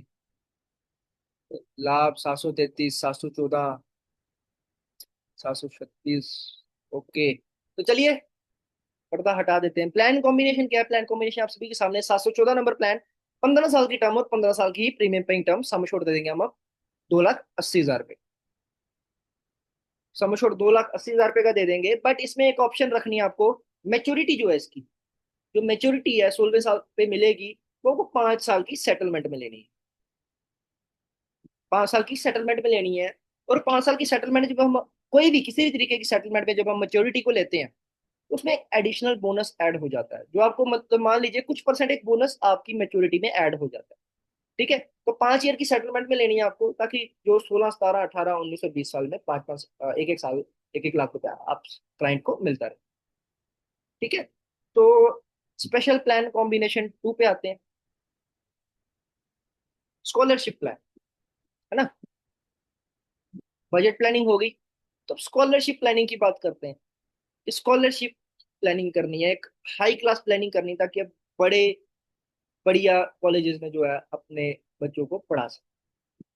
लाभ 733, 714, 736। ओके, तो चलिए पर्दा हटा देते हैं। प्लान कॉम्बिनेशन क्या है, प्लान कॉम्बिनेशन आप सभी के सामने 714 नंबर प्लान, 15 साल की टर्म और 15 साल की प्रीमियम पेइंग टर्म, सम छोड़ दे देंगे हम अब 2,80,000 रुपए। सम छोड़ 2,80,000 रुपए का दे देंगे, बट इसमें एक ऑप्शन रखनी है आपको। मेच्योरिटी जो है इसकी, जो मेच्योरिटी है 16वें साल पे मिलेगी, वो 5 साल की सेटलमेंट में लेनी है। 5 साल की सेटलमेंट में लेनी है। और 5 साल की सेटलमेंट जब हम, कोई भी किसी भी तरीके की सेटलमेंट में जब हम मेच्योरिटी को लेते हैं, तो उसमें एक एडिशनल बोनस ऐड हो जाता है, जो आपको मतलब मान लीजिए कुछ परसेंट एक बोनस आपकी मेच्योरिटी में ऐड हो जाता है। ठीक है, तो 5 ईयर की सेटलमेंट में लेनी है आपको, ताकि जो 16, 17, 18, 19 और 20 साल में 5-5, एक एक साल 1-1 लाख रुपया आप क्लाइंट को मिलता रहे। ठीक है, तो स्पेशल प्लान कॉम्बिनेशन टू पे आते हैं, स्कॉलरशिप प्लान, है ना। बजट प्लानिंग हो गई, तो स्कॉलरशिप प्लानिंग की बात करते हैं। स्कॉलरशिप प्लानिंग करनी है, एक हाई क्लास प्लानिंग करनी है, ताकि आप बड़े बढ़िया कॉलेजेस में जो है अपने बच्चों को पढ़ा सकें,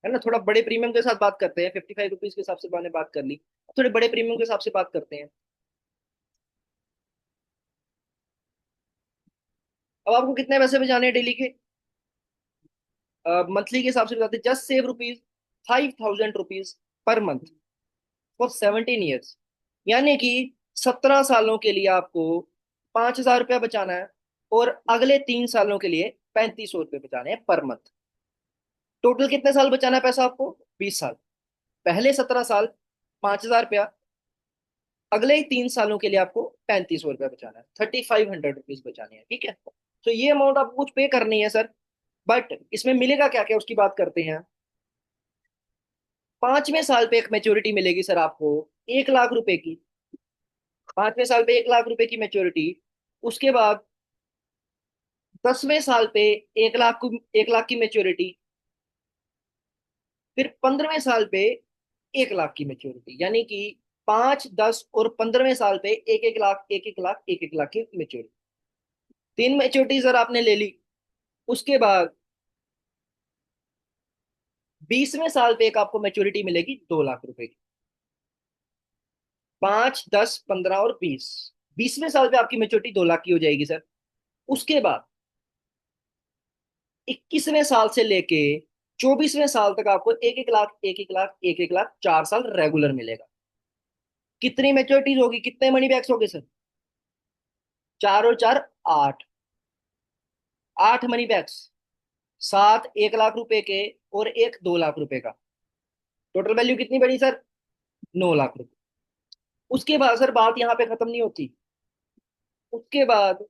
है ना। थोड़ा बड़े प्रीमियम के साथ बात करते हैं, 55 रुपीज के हिसाब से मैंने बात कर ली, थोड़े बड़े प्रीमियम के हिसाब से बात करते हैं। अब आपको कितने पैसे बचाने हैं डेली के, मंथली के हिसाब से बताते हैं, just save rupees 5,000 rupees per month for 17 years, यानी कि 17 सालों के लिए आपको 5,000 रुपया बचाना है, और अगले 3 सालों के लिए 3,500 रुपये बचाने हैं पर मंथ। टोटल कितने साल बचाना है पैसा आपको, 20 साल। पहले 17 साल 5,000 रुपया, अगले 3 सालों के लिए आपको 3,500 रुपया बचाना है, 3,500 रुपीज बचाने हैं। ठीक है, तो ये अमाउंट आपको कुछ पे करनी है सर, बट इसमें मिलेगा क्या क्या उसकी बात करते हैं। 5वें साल पे एक मेच्योरिटी मिलेगी सर आपको, 1 लाख रुपए की। 5वें साल पे 1 लाख रुपए की मेच्योरिटी। उसके बाद 10वें साल पे 1 लाख की मेच्योरिटी। फिर 15वें साल पे 1 लाख की मेच्योरिटी, यानी कि 5, 10 और 15वें साल पे 1-1 लाख, 1-1 लाख, 1-1 लाख की मेच्योरिटी। तीन मेच्योरिटी सर आपने ले ली। उसके बाद 20वें साल पे एक आपको मेच्योरिटी मिलेगी 2 लाख रुपए की। 5, 10, 15 और 20, 20वें साल पे आपकी मेच्योरिटी 2 लाख की हो जाएगी सर। उसके बाद 21वें साल से लेके 24वें साल तक आपको 1-1 लाख, 1-1 लाख, 1-1 लाख 4 साल रेगुलर मिलेगा। कितनी मेच्योरिटीज होगी, कितने मनी बैग्स होंगे सर, 4 और 4, 8। 8 मनी बैग्स, 7 1 लाख रुपए के, और एक 2 लाख रुपए का। टोटल वैल्यू कितनी बनी सर, 9 लाख रुपए। उसके बाद सर बात यहाँ पे खत्म नहीं होती। उसके बाद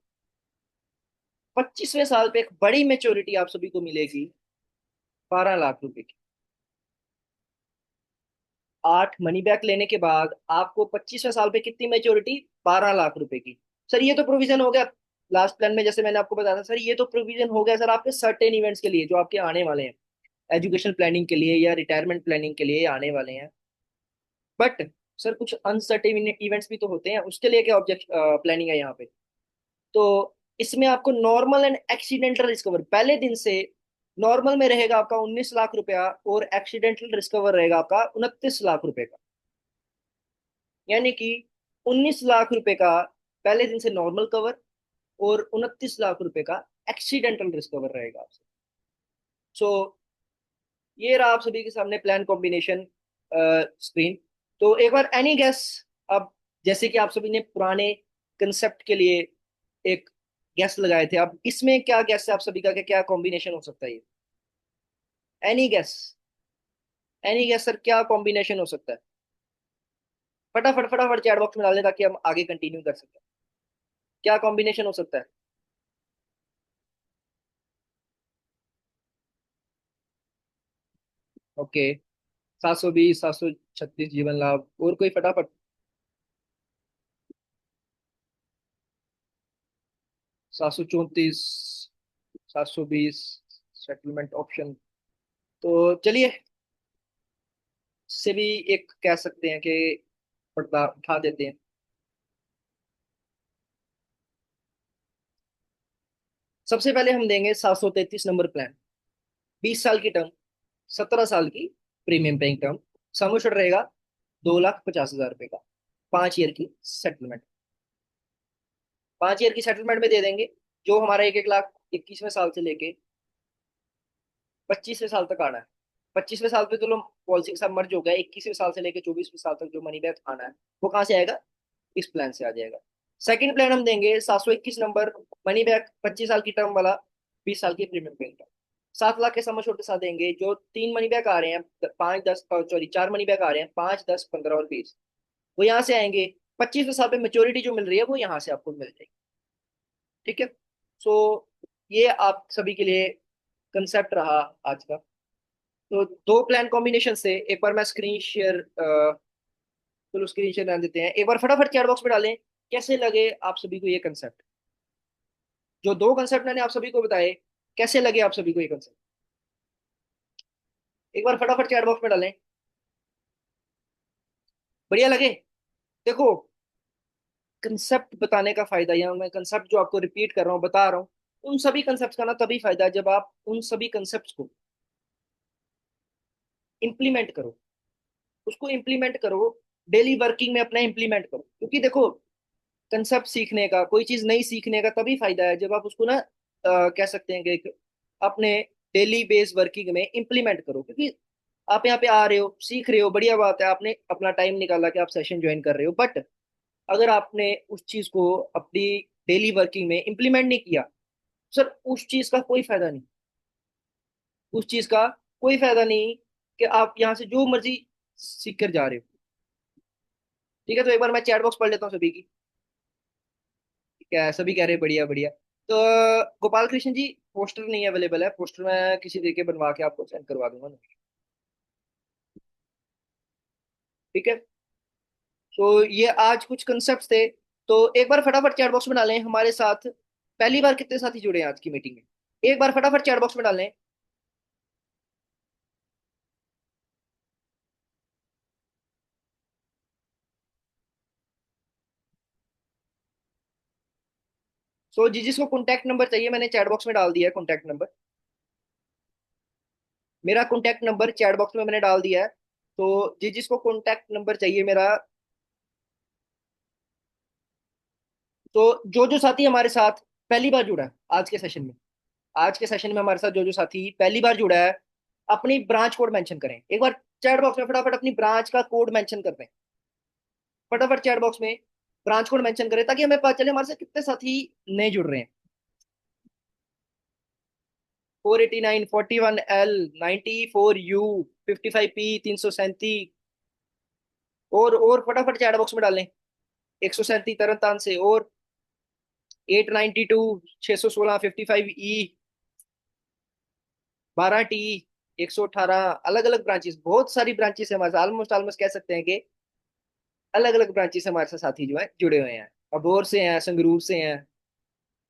25वें साल पे एक बड़ी मेच्योरिटी आप सभी को मिलेगी, 12 लाख रुपए की। 8 मनी बैक लेने के बाद आपको 25वें साल पे कितनी मेच्योरिटी, 12 लाख रुपए की। सर ये तो प्रोविजन हो गया लास्ट प्लान में, जैसे मैंने आपको बताया था सर, ये तो प्रोविजन हो गया सर आपके सर्टेन इवेंट्स के लिए जो आपके आने वाले हैं, एजुकेशन प्लानिंग के लिए या रिटायरमेंट प्लानिंग के लिए आने वाले हैं। बट सर कुछ अनसर्टेन इवेंट्स भी तो होते हैं, उसके लिए क्या ऑब्जेक्ट प्लानिंग है यहाँ पे। तो इसमें आपको नॉर्मल एंड एक्सीडेंटल रिस्कवर पहले दिन से नॉर्मल में रहेगा आपका 19 लाख रुपया, और एक्सीडेंटल रिस्कवर रहेगा आपका 29 लाख रुपए का। यानी कि 19 लाख रुपए का पहले दिन से नॉर्मल कवर, और 29 लाख रुपए का एक्सीडेंटल रिस्कवर रहेगा आपसे। सो ये रहा आप सभी के सामने प्लान कॉम्बिनेशन स्क्रीन। तो एक बार एनी गैस। अब जैसे कि आप सभी ने पुराने कंसेप्ट के लिए एक गैस लगाए थे, अब इसमें क्या गैस है आप सभी का, क्या कॉम्बिनेशन हो सकता है ये? Any gas? Any gas sir, क्या कॉम्बिनेशन हो सकता है? फटाफट फटाफट चैट बॉक्स में डाल दें ताकि हम आगे कंटिन्यू कर सकें। क्या कॉम्बिनेशन हो सकता है? ओके। 720, 736 जीवन लाभ, और कोई फटाफट? 734, 720 सेटलमेंट ऑप्शन। तो चलिए, इससे भी एक कह सकते हैं कि पर्दा उठा देते हैं। सबसे पहले हम देंगे 733 नंबर प्लान। 20 साल की टर्म, 17 साल की premium paying term. Sum assured रहेगा 2,50,000 रुपए का। 5 ईयर की सेटलमेंट। 5 ईयर की सेटलमेंट में दे देंगे, जो हमारा 1,01,21वें साल से लेके 25वें साल तक आना है। 25वें साल पे तो लोग पॉलिसी के साथ मर्ज हो गया, 21वें साल से लेके 24वें साल तक जो मनी बैक आना है वो कहाँ से आएगा? इस प्लान से आ जाएगा। सेकंड प्लान हम देंगे 721 नंबर, मनी बैक 25 साल की टर्म वाला, 20 साल की प्रीमियम पेइंग टर्म। 7 लाख के सम एश्योर्ड के साथ देंगे, जो 3 मनी बैक आ रहे हैं, 5, 10, सॉरी 4 मनी बैक आ रहे हैं, 5, 10, 15 और 20। वो यहाँ से आएंगे। 25वें साल पे मेच्योरिटी जो मिल रही है वो यहाँ से आपको मिल जाएगी। ठीक है। सो ये आप सभी के लिए कंसेप्ट रहा आज का। तो दो प्लान कॉम्बिनेशन से एक बार मैं स्क्रीन शेयर, चलो स्क्रीन शेयर रहने देते हैं, एक बार फटाफट चैट बॉक्स में डालें कैसे लगे आप सभी को ये कंसेप्ट। जो दो कंसेप्ट मैंने आप सभी को बताए, कैसे लगे आप सभी को ये कंसेप्ट? एक बार फटाफट चैट बॉक्स में डालें। बढ़िया लगे? देखो, कंसेप्ट बताने का फायदा, या मैं कंसेप्ट जो आपको रिपीट कर रहा हूँ बता रहा हूँ, उन सभी कंसेप्ट का ना तभी फायदा है जब आप उन सभी कंसेप्ट को इंप्लीमेंट करो। उसको इंप्लीमेंट करो, डेली वर्किंग में अपना इंप्लीमेंट करो। क्योंकि देखो, कंसेप्ट सीखने का, कोई चीज नई सीखने का तभी फायदा है जब आप उसको ना कह सकते हैं कि अपने डेली बेस वर्किंग में इंप्लीमेंट करो। क्योंकि आप यहाँ पे आ रहे हो, सीख रहे हो, बढ़िया बात है, आपने अपना टाइम निकाला कि आप सेशन ज्वाइन कर रहे हो, बट अगर आपने उस चीज को अपनी डेली वर्किंग में इंप्लीमेंट नहीं किया, सर उस चीज का कोई फायदा नहीं। उस चीज का कोई फायदा नहीं कि आप यहाँ से जो मर्जी सीख कर जा रहे हो। ठीक है, तो एक बार मैं चैट बॉक्स पढ़ लेता हूँ सभी की। ठीक है, सभी कह रहे हैं बढ़िया बढ़िया। तो गोपाल कृष्ण जी, पोस्टर नहीं अवेलेबल है, पोस्टर मैं किसी तरीके बनवा के आपको सेंड करवा दूंगा ना। ठीक है। तो ये आज कुछ कंसेप्ट थे। तो एक बार फटाफट चैट बॉक्स में डालें हमारे साथ पहली बार कितने साथी जुड़े हैं आज की मीटिंग में। एक बार फटाफट चैट बॉक्स में डालें। सो जी, जिसको कॉन्टैक्ट नंबर चाहिए मैंने चैट बॉक्स में डाल दिया है कॉन्टैक्ट नंबर। मेरा कॉन्टैक्ट नंबर चैट बॉक्स में मैंने डाल दिया है। तो जी, जिसको कॉन्टैक्ट नंबर चाहिए मेरा, तो जो जो साथी हमारे साथ पहली बार जुड़ा है आज के सेशन में, आज के सेशन में हमारे साथ जो जो साथी पहली बार जुड़ा है, अपनी ब्रांच कोड मेंशन करें एक बार। चैट बॉक्स में फटाफट अपनी ब्रांच का कोड मेंशन कर दें। फटाफट चैट बॉक्स में ब्रांच कोड मेंशन करें ताकि हमें पता चले हमारे साथ कितने साथी नए जुड़ रहे हैं। 489, 41L, 94U, 55P, 337, और फटाफट चैट बॉक्स में डालें। 137 तरन तान से, और 892, 616, 55E, 12T, 118। अलग अलग ब्रांचेस, बहुत सारी ब्रांचेस है हमारे साथ, ऑलमोस्ट ऑलमोस्ट कह सकते हैं कि अलग अलग ब्रांचेस से हमारे साथ साथी जो है जुड़े हुए हैं। अबोर से हैं, संगरूर से हैं,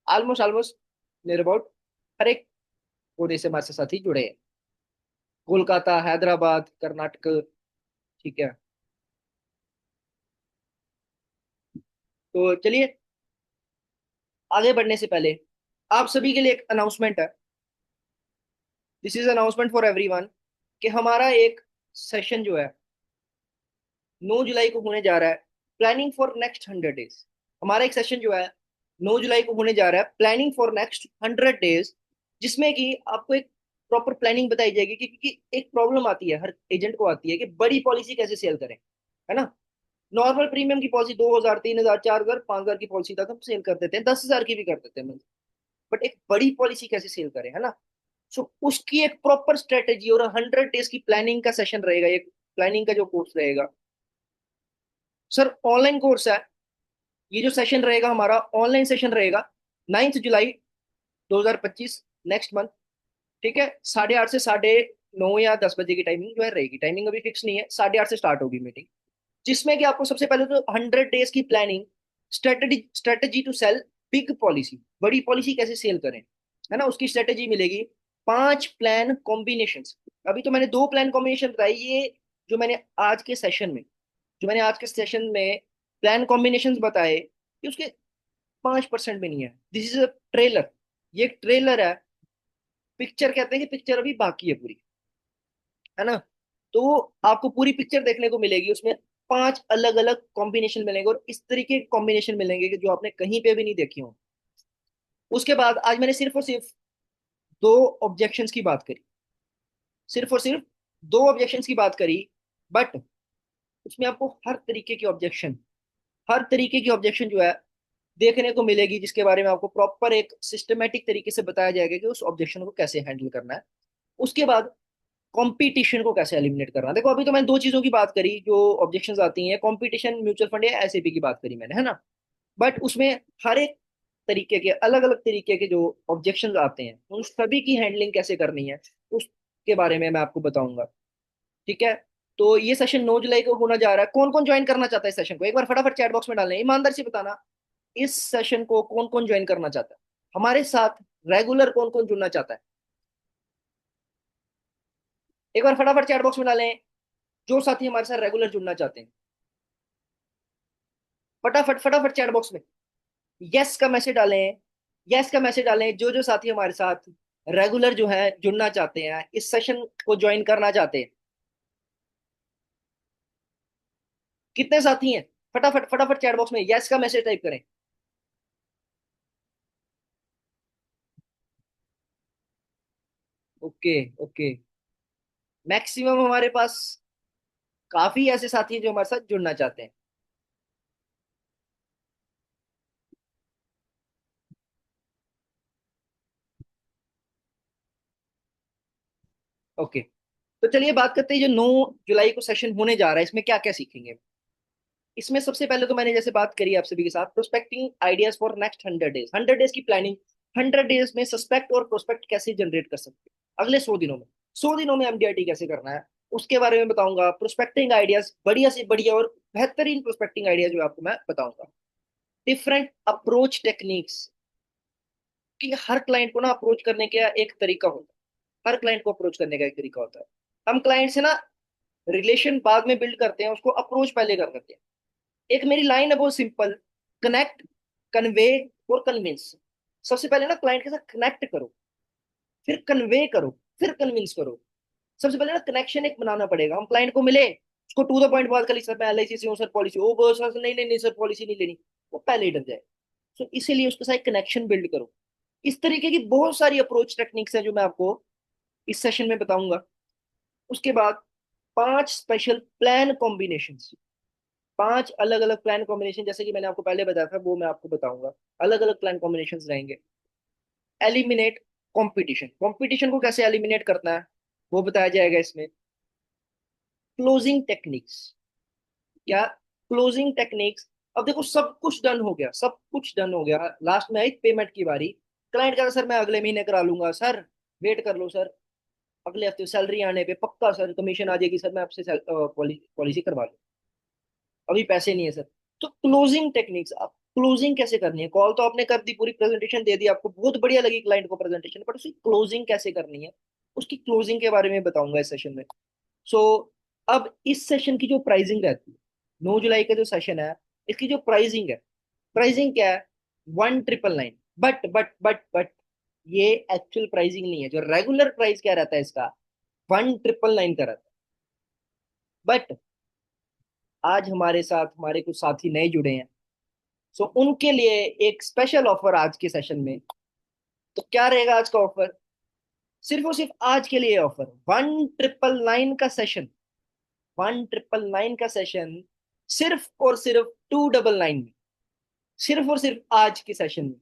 almost almost near about her एक कोने से हमारे साथ साथी जुड़े हैं। कोलकाता, हैदराबाद, कर्नाटक। ठीक है। तो चलिए, आगे बढ़ने से पहले आप सभी के लिए एक अनाउंसमेंट है। This is announcement for everyone कि हमारा एक सेशन जो है 9 जुलाई को होने जा रहा है, प्लानिंग फॉर नेक्स्ट 100 डेज। हमारा एक सेशन जो है 9 जुलाई को होने जा रहा है, प्लानिंग फॉर नेक्स्ट 100 डेज, जिसमें कि आपको एक प्रॉपर प्लानिंग बताई जाएगी क्योंकि एक प्रॉब्लम आती है, हर एजेंट को आती है कि बड़ी पॉलिसी कैसे सेल करें, है ना। नॉर्मल प्रीमियम की पॉलिसी 2,000, 3,000, 4,000, 5,000 की पॉलिसी तक हम सेल कर देते हैं, 10,000 की भी कर देते हैं, बट एक बड़ी पॉलिसी कैसे सेल करें, है ना। सो उसकी एक प्रॉपर स्ट्रेटेजी और 100 डेज की प्लानिंग का सेशन रहेगा, एक प्लानिंग का जो कोर्स रहेगा सर, ऑनलाइन कोर्स है। ये जो सेशन रहेगा हमारा ऑनलाइन सेशन रहेगा, 9 जुलाई 2025, नेक्स्ट मंथ। ठीक है, 8:30 से 9:30 या 10 बजे की टाइमिंग जो है रहेगी। टाइमिंग अभी फिक्स नहीं है, 8:30 से स्टार्ट होगी मीटिंग, जिसमें कि आपको सबसे पहले तो 100 डेज की planning, strategy strategy to sell big policy, बड़ी पॉलिसी कैसे सेल करें, है ना, उसकी स्ट्रेटेजी मिलेगी। 5 प्लान कॉम्बिनेशन। अभी तो मैंने 2 प्लान कॉम्बिनेशन बताई, ये जो मैंने आज के सेशन में जो मैंने आज के सेशन में प्लान कॉम्बिनेशन बताए, कि उसके 5% भी नहीं है। दिस इज अ ट्रेलर, ये एक ट्रेलर है। पिक्चर कहते हैं कि पिक्चर अभी बाकी है पूरी, है ना। तो आपको पूरी पिक्चर देखने को मिलेगी, उसमें 5 अलग अलग कॉम्बिनेशन मिलेंगे और इस तरीके के कॉम्बिनेशन मिलेंगे कि जो आपने कहीं पे भी नहीं देखी हो। उसके बाद आज मैंने सिर्फ और सिर्फ 2 ऑब्जेक्शंस की बात करी, सिर्फ और सिर्फ 2 ऑब्जेक्शंस की बात करी, बट उसमें आपको हर तरीके की ऑब्जेक्शन जो है देखने को मिलेगी, जिसके बारे में आपको प्रॉपर एक सिस्टमेटिक तरीके से बताया जाएगा कि उस ऑब्जेक्शन को कैसे हैंडल करना है। उसके बाद कंपटीशन को कैसे एलिमिनेट करना है। देखो अभी तो मैंने 2 चीजों की बात करी जो ऑब्जेक्शंस आती हैं, कंपटीशन, म्यूचुअल फंड या एसआईपी की बात करी मैंने, है ना। बट उसमें हर एक तरीके के, अलग अलग तरीके के जो ऑब्जेक्शंस आते हैं, उन सभी की हैंडलिंग कैसे करनी है उसके बारे में मैं आपको बताऊंगा। ठीक है, तो ये सेशन 9 जुलाई को होना जा रहा है। कौन कौन ज्वाइन करना चाहता है इस सेशन को, एक बार फटाफट चैट बॉक्स में डालना है, ईमानदार से बताना। इस सेशन को कौन कौन ज्वाइन करना चाहता है, हमारे साथ रेगुलर कौन कौन जुड़ना चाहता है, एक बार फटाफट चैट बॉक्स में डालें। जो साथी हमारे साथ रेगुलर जुड़ना चाहते हैं, फटाफट फटाफट चैट बॉक्स में यस का मैसेज डालें। यस का मैसेज डालें जो जो साथी हमारे साथ रेगुलर जो है जुड़ना चाहते हैं, इस सेशन को ज्वाइन करना चाहते हैं। कितने साथी हैं, फटाफट फटाफट चैट बॉक्स में यस का मैसेज टाइप करें। ओके, ओके, मैक्सिमम हमारे पास काफी ऐसे साथी हैं जो हमारे साथ जुड़ना चाहते हैं। ओके, तो चलिए बात करते हैं जो 9 जुलाई को सेशन होने जा रहा है, इसमें क्या क्या सीखेंगे। इसमें सबसे पहले तो मैंने जैसे बात करी आप सभी के साथ, prospecting ideas for next 100 days, 100 days की प्लानिंग। 100 डेज में सस्पेक्ट और प्रोस्पेक्ट कैसे जनरेट कर सकते हैं अगले 100 दिनों में, 100 दिनों में एमडीआईटी कैसे करना है, उसके बारे में बताऊंगा। प्रोस्पेक्टिंग आइडियाज, बढ़िया से बढ़िया और बेहतरीन प्रोस्पेक्टिंग आइडियाज जो आपको मैं बताऊंगा। डिफरेंट अप्रोच टेक्निक्स, कि हर क्लाइंट को ना अप्रोच करने का एक तरीका होता है, हर क्लाइंट को अप्रोच करने का एक तरीका होता है। हम क्लाइंट से ना रिलेशन बाद में बिल्ड करते हैं, उसको अप्रोच पहले कर देते हैं। एक मेरी लाइन है बहुत सिंपल, कनेक्ट, कन्वे और कन्विंस। सबसे पहले ना क्लाइंट के साथ कनेक्ट करो, फिर कन्वे करो, फिर कन्विंस करो। सबसे पहले ना कनेक्शन एक बनाना पड़ेगा। हम क्लाइंट को मिले, उसको टू द पॉइंट बात कर ली, सर मैं एलआईसी से हूँ सर, पॉलिसी ओ बस सर, नहीं नहीं नहीं सर पॉलिसी नहीं लेनी, वो पहले ही डर जाए। सो इसीलिए उसके साथ कनेक्शन बिल्ड करो। इस तरीके की बहुत सारी अप्रोच टेक्निक्स है जो मैं आपको इस सेशन में बताऊंगा। उसके बाद 5 स्पेशल प्लान कॉम्बिनेशन, 5 अलग अलग प्लान कॉम्बिनेशन जैसे कि मैंने आपको पहले बताया था वो मैं आपको बताऊंगा। अलग अलग प्लान कॉम्बिनेशन रहेंगे। एलिमिनेट कंपटीशन, कंपटीशन को कैसे एलिमिनेट करना है वो बताया जाएगा इसमें। क्लोजिंग टेक्निक्स, क्या क्लोजिंग टेक्निक्स। अब देखो सब कुछ डन हो गया, सब कुछ डन हो गया, लास्ट में आई पेमेंट की बारी। क्लाइंट कह रहा सर मैं अगले महीने करा लूंगा सर, वेट कर लो सर, अगले हफ्ते सैलरी आने पे पक्का सर कमीशन आ जाएगी सर, मैं आपसे पॉलिसी करवा लूँ, अभी पैसे नहीं है सर। तो क्लोजिंग टेक्निक्स, आप क्लोजिंग कैसे करनी है। कॉल तो आपने कर दी, पूरी प्रेजेंटेशन दे दी, आपको बहुत बढ़िया लगी क्लाइंट को प्रेजेंटेशन, बट उसकी क्लोजिंग कैसे करनी है, उसकी क्लोजिंग के बारे में बताऊंगा इस सेशन में। सो अब इस सेशन की जो प्राइसिंग रहती है, 9 जुलाई का जो सेशन है, इसकी जो प्राइसिंग है, प्राइसिंग क्या है, 1999। बट ये एक्चुअल प्राइसिंग नहीं है। जो रेगुलर प्राइस क्या रहता है इसका, 1999 का रहता है। बट आज हमारे साथ हमारे कुछ साथी नए जुड़े हैं, सो उनके लिए एक स्पेशल ऑफर आज के सेशन में। तो क्या रहेगा आज का ऑफर? सिर्फ और सिर्फ आज के लिए ऑफर 1999 का सेशन, 1999 का सेशन, सिर्फ और सिर्फ 299 में, सिर्फ और सिर्फ आज के सेशन में।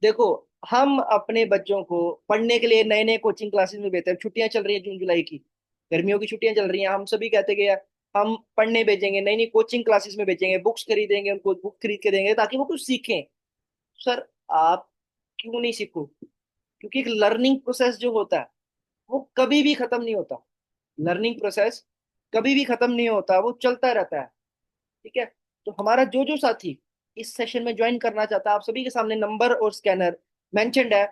देखो, हम अपने बच्चों को पढ़ने के लिए नए नए कोचिंग क्लासेस में भेजते हैं। छुट्टियां चल रही है जून जुलाई की, गर्मियों की छुट्टियां चल रही हैं, हम सभी कहते कि यार हम पढ़ने भेजेंगे, नई नई कोचिंग क्लासेस में भेजेंगे, बुक्स खरीदेंगे, उनको बुक खरीद के देंगे ताकि वो कुछ सीखें। सर, आप क्यों नहीं सीखो? क्योंकि एक लर्निंग प्रोसेस जो होता है वो कभी भी खत्म नहीं होता। लर्निंग प्रोसेस कभी भी खत्म नहीं होता, वो चलता रहता है। ठीक है? तो हमारा जो जो साथी इस सेशन में ज्वाइन करना चाहता है, आप सभी के सामने नंबर और स्कैनर मेंशन्ड है।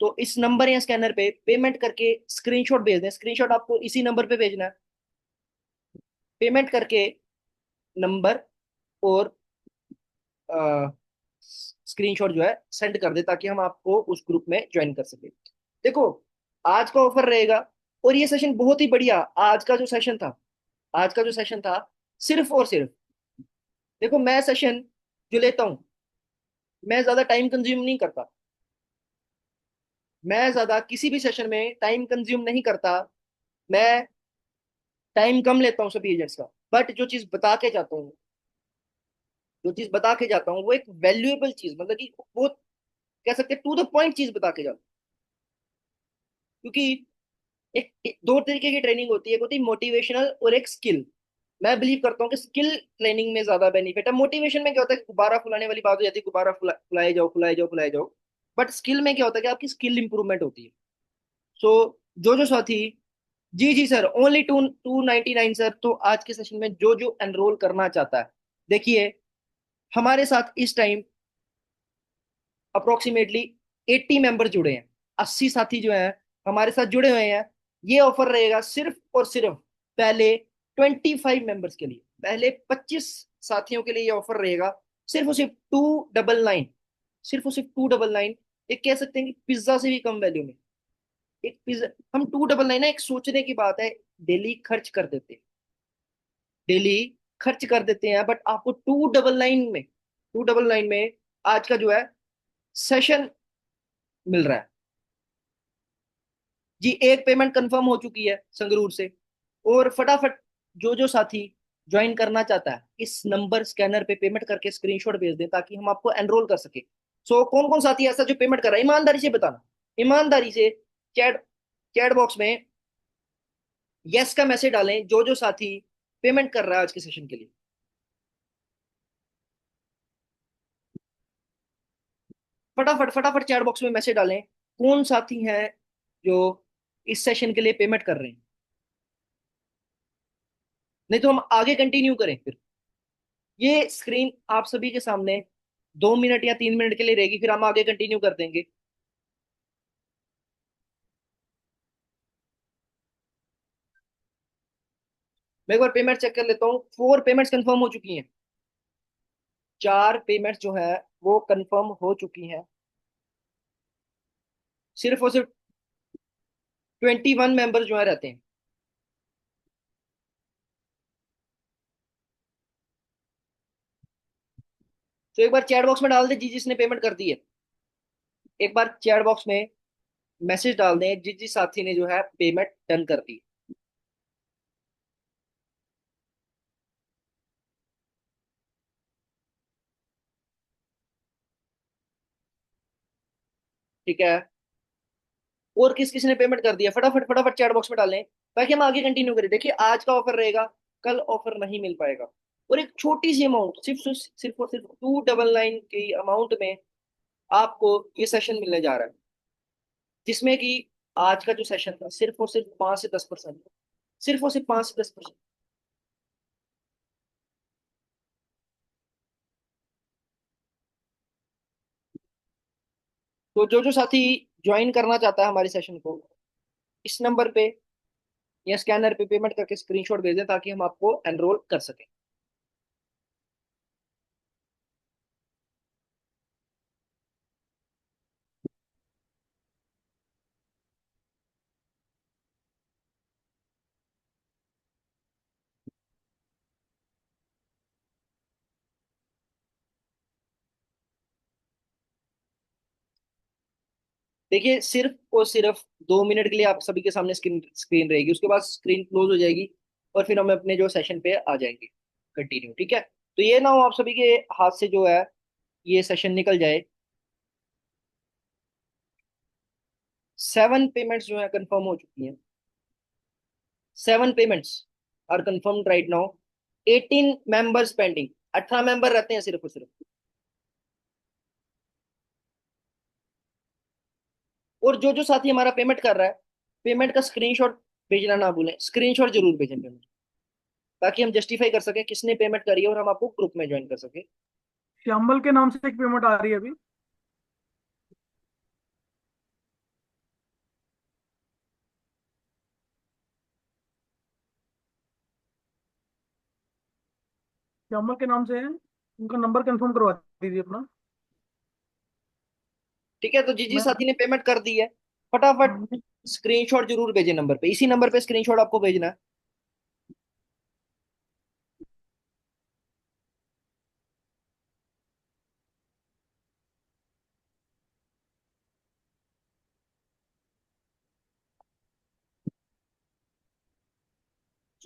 तो इस नंबर या स्कैनर पे पेमेंट करके स्क्रीनशॉट भेज दें। स्क्रीनशॉट आपको इसी नंबर पे भेजना है। पेमेंट करके नंबर और स्क्रीनशॉट जो है सेंड कर दे ताकि हम आपको उस ग्रुप में ज्वाइन कर सके। देखो, आज का ऑफर रहेगा, और ये सेशन बहुत ही बढ़िया। आज का जो सेशन था, आज का जो सेशन था, सिर्फ और सिर्फ, देखो मैं सेशन जो लेता हूँ, मैं ज्यादा टाइम कंज्यूम नहीं करता। मैं ज्यादा किसी भी सेशन में टाइम कंज्यूम नहीं करता। मैं टाइम कम लेता हूँ सभी एजेंट्स का। बट जो चीज बता के जाता हूँ, जो चीज बता के जाता हूँ वो एक वैल्यूएबल चीज, मतलब कि वो कह सकते हैं टू द पॉइंट चीज बता के जाता हूँ। क्योंकि दो तरीके की ट्रेनिंग होती है, एक होती है मोटिवेशनल और एक स्किल। मैं बिलीव करता हूँ कि स्किल ट्रेनिंग में ज्यादा बेनिफिट है। मोटिवेशन में क्या होता है, गुब्बारा फुलाने वाली बात हो जाती है, गुब्बारा फुलाए जाओ फुलाए जाओ फुलाए जाओ। बट स्किल में क्या होता है कि आपकी स्किल इंप्रूवमेंट होती है। सो जो जो साथी, जी जी सर, ओनली 299 सर। तो आज के सेशन में जो जो एनरोल करना चाहता है, देखिए हमारे साथ इस टाइम अप्रोक्सीमेटली 80 मेंबर जुड़े हैं। 80 साथी जो हैं हमारे साथ जुड़े हुए हैं। ये ऑफर रहेगा सिर्फ और सिर्फ पहले 25 मेंबर्स के लिए, पहले 25 साथियों के लिए ये ऑफर रहेगा। सिर्फ और सिर्फ 299, सिर्फ और सिर्फ 299। एक कह सकते हैं कि पिज्जा से भी कम वैल्यू में एक पिज्जा। हम 299 ना, एक सोचने की बात है, डेली खर्च कर देते हैं, डेली खर्च कर देते हैं। बट आपको 299 में आज का जो है सेशन मिल रहा है। जी, एक पेमेंट कंफर्म हो चुकी है संगरूर से। और फटाफट जो जो साथी ज्वाइन करना चाहता है, इस नंबर स्कैनर पे पेमेंट करके स्क्रीनशॉट भेज दें ताकि हम आपको एनरोल कर सके। सो कौन कौन साथी ऐसा जो पेमेंट कर रहा है, ईमानदारी से बताना, ईमानदारी से। चैट चैट बॉक्स में यस का मैसेज डालें जो जो साथी पेमेंट कर रहा है आज के सेशन के लिए। फटाफट फटाफट चैट बॉक्स में मैसेज डालें कौन साथी हैं जो इस सेशन के लिए पेमेंट कर रहे हैं। नहीं तो हम आगे कंटिन्यू करें फिर। ये स्क्रीन आप सभी के सामने 2 मिनट या 3 मिनट के लिए रहेगी, फिर हम आगे कंटिन्यू कर देंगे। मैं एक बार पेमेंट चेक कर लेता हूँ। 4 पेमेंट्स कंफर्म हो चुकी हैं। 4 पेमेंट्स जो है वो कंफर्म हो चुकी हैं। सिर्फ और सिर्फ 21 मेंबर जो है रहते हैं। तो एक बार चैट बॉक्स में डाल दे जी जिसने पेमेंट कर दी है। एक बार चैट बॉक्स में मैसेज डाल दें जिस जिस साथी ने जो है पेमेंट डन कर दी। ठीक है? और किस किस ने पेमेंट कर दिया, फटाफट फटाफट चैट बॉक्स में डालें ताकि हम आगे कंटिन्यू करें। देखिए, आज का ऑफर रहेगा, कल ऑफर नहीं मिल पाएगा। और एक छोटी सी अमाउंट, सिर्फ सिर्फ और सिर्फ 299 की अमाउंट में आपको ये सेशन मिलने जा रहा है, जिसमें कि आज का जो सेशन था सिर्फ और सिर्फ 5 से 10%, सिर्फ और सिर्फ 5 से 10%। तो जो जो साथी ज्वाइन करना चाहता है हमारे सेशन को, इस नंबर पे या स्कैनर पे पेमेंट करके स्क्रीनशॉट भेज दें ताकि हम आपको एनरोल कर सकें। देखिए सिर्फ और सिर्फ 2 मिनट के लिए आप सभी के सामने स्क्रीन स्क्रीन रहेगी, उसके बाद स्क्रीन क्लोज हो जाएगी और फिर हम अपने जो सेशन पे आ जाएंगे कंटिन्यू। ठीक है, तो ये ना हो आप सभी के हाथ से जो है ये सेशन निकल जाए। 7 पेमेंट्स जो है कंफर्म हो चुकी हैं। 7 payments are confirmed right now. 18 members pending. 18 member रहते हैं सिर्फ और सिर्फ। और जो जो साथी हमारा पेमेंट कर रहा है, पेमेंट का स्क्रीनशॉट भेजना ना भूलें, स्क्रीनशॉट जरूर भेजें पेमेंट, ताकि हम जस्टिफाई कर सकें किसने पेमेंट करी है और हम आपको ग्रुप में ज्वाइन कर सके। श्यामल के नाम से एक पेमेंट आ रही है अभी। श्यामल के नाम से है, उनका नंबर कंफर्म करवा दीजिए अपना। ठीक है, तो जिस जिस मैं साथी ने पेमेंट कर दी है फटाफट स्क्रीनशॉट जरूर भेजें नंबर पे, इसी नंबर पे स्क्रीनशॉट आपको भेजना है।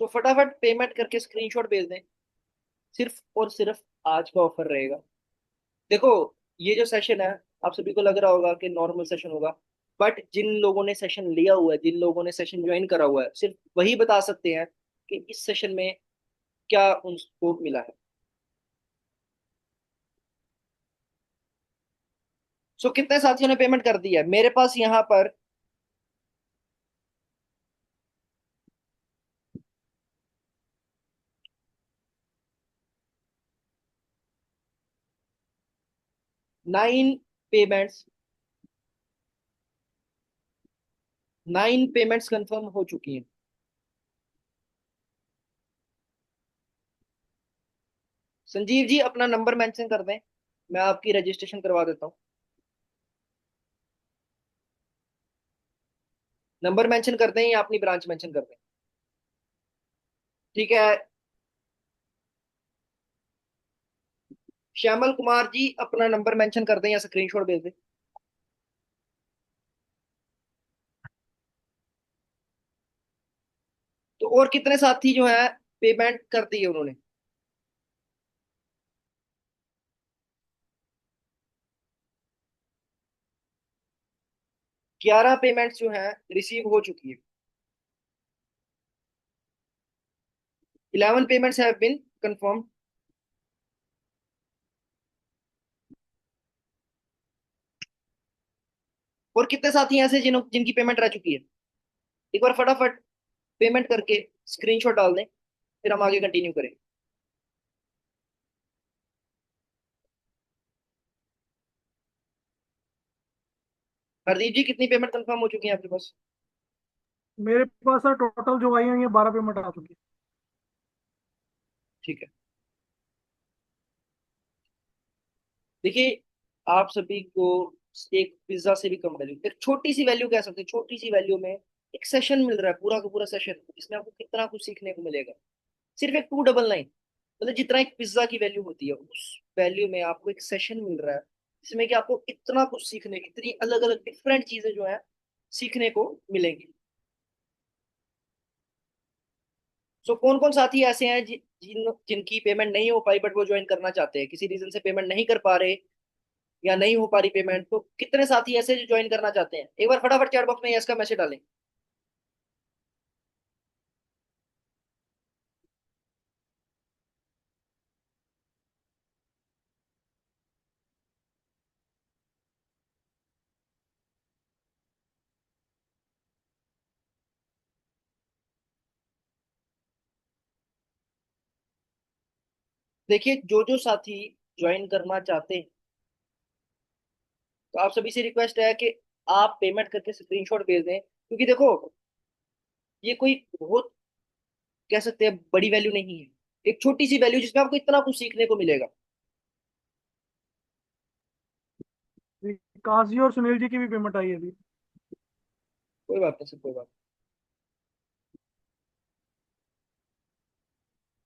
सो फटाफट पेमेंट करके स्क्रीनशॉट भेज दें। सिर्फ और सिर्फ आज का ऑफर रहेगा। देखो, ये जो सेशन है आप सभी को लग रहा होगा कि नॉर्मल सेशन होगा, बट जिन लोगों ने सेशन लिया हुआ है, जिन लोगों ने सेशन ज्वाइन करा हुआ है, सिर्फ वही बता सकते हैं कि इस सेशन में क्या उनको मिला है। सो कितने साथियों ने पेमेंट कर दी है मेरे पास यहाँ पर? 9 पेमेंट्स। 9 पेमेंट्स कंफर्म हो चुकी हैं। संजीव जी अपना नंबर मेंशन कर दें, मैं आपकी रजिस्ट्रेशन करवा देता हूँ। नंबर मेंशन कर दें या अपनी ब्रांच मेंशन कर दें? ठीक है, श्यामल कुमार जी अपना नंबर मेंशन कर दें या स्क्रीनशॉट भेज दें। तो और कितने साथी जो है पेमेंट कर दी है उन्होंने? 11 पेमेंट्स जो है रिसीव हो चुकी है। 11 पेमेंट्स हैव बीन कंफर्म। और कितने साथी हैं ऐसे जिनकी पेमेंट रह चुकी है? एक बार फटाफट पेमेंट करके स्क्रीनशॉट डाल दें, फिर हम आगे कंटिन्यू करें। हरदीप जी कितनी पेमेंट कंफर्म हो चुकी है आपके पास? मेरे पास सर टोटल जो आई हुई है 12 पेमेंट आ चुकी ठीक है, देखिए आप सभी को एक पिज्जा से भी कम वैल्यू, एक छोटी सी वैल्यू कह सकते हैं, छोटी सी वैल्यू में एक सेशन मिल रहा है, पूरा का पूरा सेशन, इसमें आपको कितना कुछ सीखने को मिलेगा। सिर्फ एक 299, मतलब जितना एक पिज्जा की वैल्यू होती है उस वैल्यू में आपको एक सेशन मिल रहा है, जिसमें कि आपको इतना कुछ सीखने, इतनी अलग अलग डिफरेंट चीजें जो है सीखने को मिलेंगी। सो कौन कौन साथी ऐसे हैं जिनकी पेमेंट नहीं हो पाई बट वो ज्वाइन करना चाहते हैं, किसी रीजन से पेमेंट नहीं कर पा रहे या नहीं हो पा रही पेमेंट, तो कितने साथी ऐसे जो ज्वाइन करना चाहते हैं एक बार फटाफट चैट बॉक्स में यस का मैसेज डालें। देखिए जो जो साथी ज्वाइन करना चाहते हैं, तो आप सभी से रिक्वेस्ट है कि आप पेमेंट करके स्क्रीनशॉट भेज दें, क्योंकि देखो ये कोई बहुत कह सकते हैं बड़ी वैल्यू नहीं है, एक छोटी सी वैल्यू जिसमें आपको इतना कुछ सीखने को मिलेगा। थी। काशी और सुनील जी की भी पेमेंट आई है अभी। कोई बात नहीं सर, कोई बात।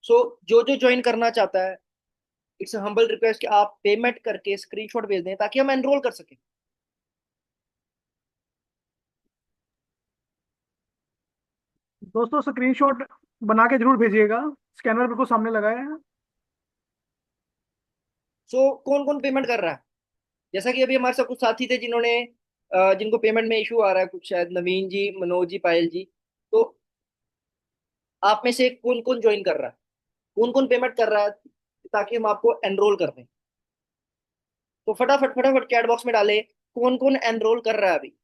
सो जो जो ज्वाइन करना चाहता है, इट्स हम्बल रिक्वेस्ट कि आप पेमेंट करके स्क्रीनशॉट भेज दें ताकि हम एनरोल कर सकें। दोस्तों स्क्रीनशॉट बना के जरूर भेजिएगा। स्कैनर बिल्कुल सामने लगाया है। सो कौन कौन पेमेंट कर रहा है? जैसा कि अभी हमारे साथ कुछ साथी थे जिन्होंने जिनको पेमेंट में इशू आ रहा है, कुछ शायद नवीन जी, मनोज जी, पायल जी। तो आप में से कौन कौन ज्वाइन कर रहा है, कौन कौन पेमेंट कर रहा है, ताकि हम आपको एनरोल कर दें। तो फटाफट फटाफट चैट बॉक्स में डाले कौन कौन एनरोल कर रहा है अभी।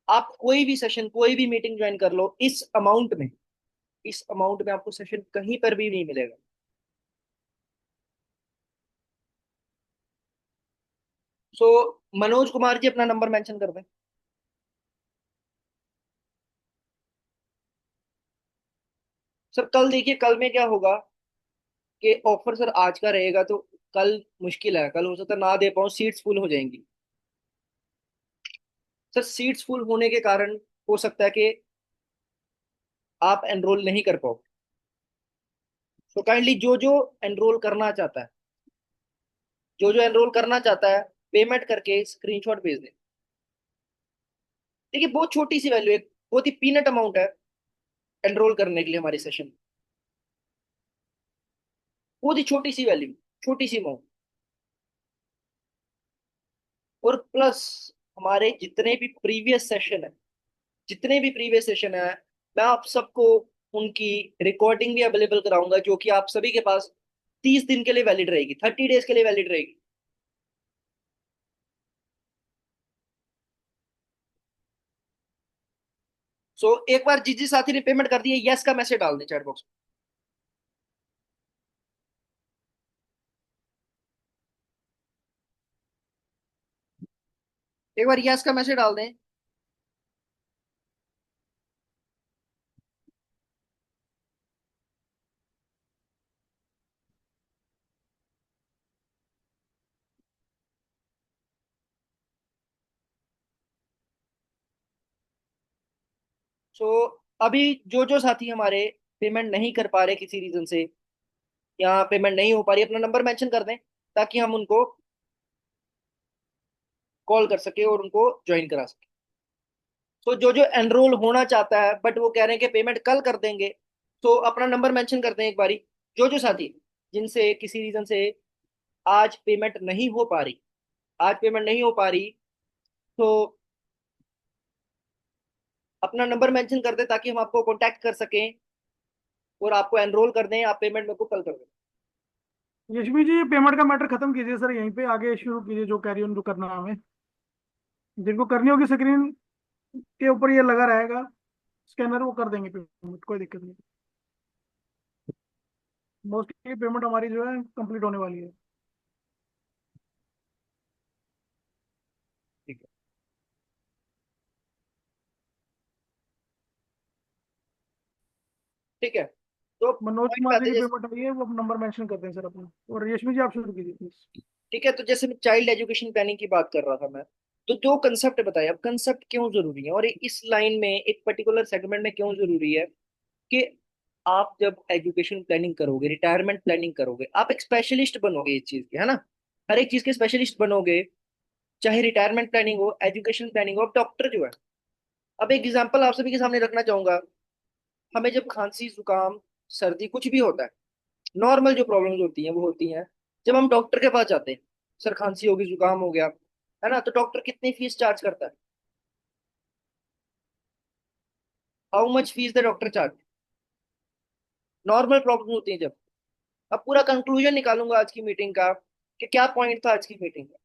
आप कोई भी सेशन, कोई भी मीटिंग ज्वाइन कर लो इस अमाउंट में, इस अमाउंट में आपको सेशन कहीं पर भी नहीं मिलेगा। सो मनोज कुमार जी अपना नंबर मेंशन कर दें। सर कल देखिए, कल में क्या होगा कि ऑफर सर आज का रहेगा, तो कल मुश्किल है, कल हो सकता है ना दे पाऊँ, सीट्स फुल हो जाएंगी। सर सीट्स फुल होने के कारण हो सकता है कि आप एनरोल नहीं कर पाओ। तो काइंडली जो जो एनरोल करना चाहता है, जो जो एनरोल करना चाहता है, पेमेंट करके स्क्रीनशॉट भेज दे। देखिए बहुत छोटी सी वैल्यू है, बहुत ही पीनट अमाउंट है एनरोल करने के लिए हमारी सेशन। बहुत ही छोटी सी वैल्यू, छोटी सी अमाउंट। और प्लस हमारे जितने भी प्रीवियस सेशन है, जितने भी प्रीवियस सेशन है, मैं आप सबको उनकी रिकॉर्डिंग भी अवेलेबल कराऊंगा, जो कि आप सभी के पास 30 दिन के लिए वैलिड रहेगी, 30 डेज के लिए वैलिड रहेगी। सो एक बार जिस जिस साथी ने पेमेंट कर दी है, यस का मैसेज डाल दें चैट बॉक्स में। एक बार यस का मैसेज डाल दें। सो अभी जो जो साथी हमारे पेमेंट नहीं कर पा रहे किसी रीजन से, या पेमेंट नहीं हो पा रही, अपना नंबर मेंशन कर दें, ताकि हम उनको कॉल कर सके और उनको ज्वाइन करा सके। तो जो जो एनरोल होना चाहता है बट वो कह रहे हैं कि पेमेंट कल कर देंगे, तो अपना नंबर मेंशन कर दें एक बारी। जो जो साथी जिनसे किसी रीजन से आज पेमेंट नहीं हो पा रही, आज पेमेंट नहीं हो पा रही, तो अपना नंबर मेंशन कर दें, ताकि हम आपको कांटेक्ट कर सकें और आपको एनरोल कर दें, आप पेमेंट मेरे को कल कर दें। यशवी जी पेमेंट का मैटर खत्म कीजिए सर, यहीं पे आगे शुरू कीजिए जो कैरी ऑन जो करना है हमें। जिनको करनी होगी स्क्रीन के ऊपर ये लगा रहेगा स्कैनर, वो कर देंगे पेमेंट, कोई दिक्कत नहीं। मोस्टली पेमेंट हमारी जो है कंप्लीट होने वाली है। ठीक है। ठीक है। तो मनोज पॉइंट पे कुमार जी आते की हैं जैसे। पेमेंट आई है, वो नंबर मेंशन कर दें सर अपना। और यशवी जी आप शुरू कीजिए प्लीज। ठीक है, तो जैसे मैं चाइल्ड एजुकेशन प्लानिंग की बात कर रहा था मैं, तो जो कंसेप्ट बताया, अब कंसेप्ट क्यों जरूरी है और इस लाइन में एक पर्टिकुलर सेगमेंट में क्यों जरूरी है, कि आप जब एजुकेशन प्लानिंग करोगे, रिटायरमेंट प्लानिंग करोगे, आप एक स्पेशलिस्ट बनोगे इस चीज के, है ना। हर एक चीज के स्पेशलिस्ट बनोगे, चाहे रिटायरमेंट प्लानिंग हो, एजुकेशन प्लानिंग हो। अब डॉक्टर जो है, अब एक एग्जांपल आप सभी के सामने रखना चाहूंगा। हमें जब खांसी, जुकाम, सर्दी कुछ भी होता है, नॉर्मल जो प्रॉब्लम्स होती हैं वो होती हैं, जब हम डॉक्टर के पास जाते हैं, सर खांसी होगी, जुकाम हो गया, है ना, तो डॉक्टर कितनी फीस चार्ज करता है? How much fees the doctor charge? Normal problem होती है जब। अब पूरा कंक्लूजन निकालूंगा आज की मीटिंग का, कि क्या पॉइंट था आज की मीटिंग का।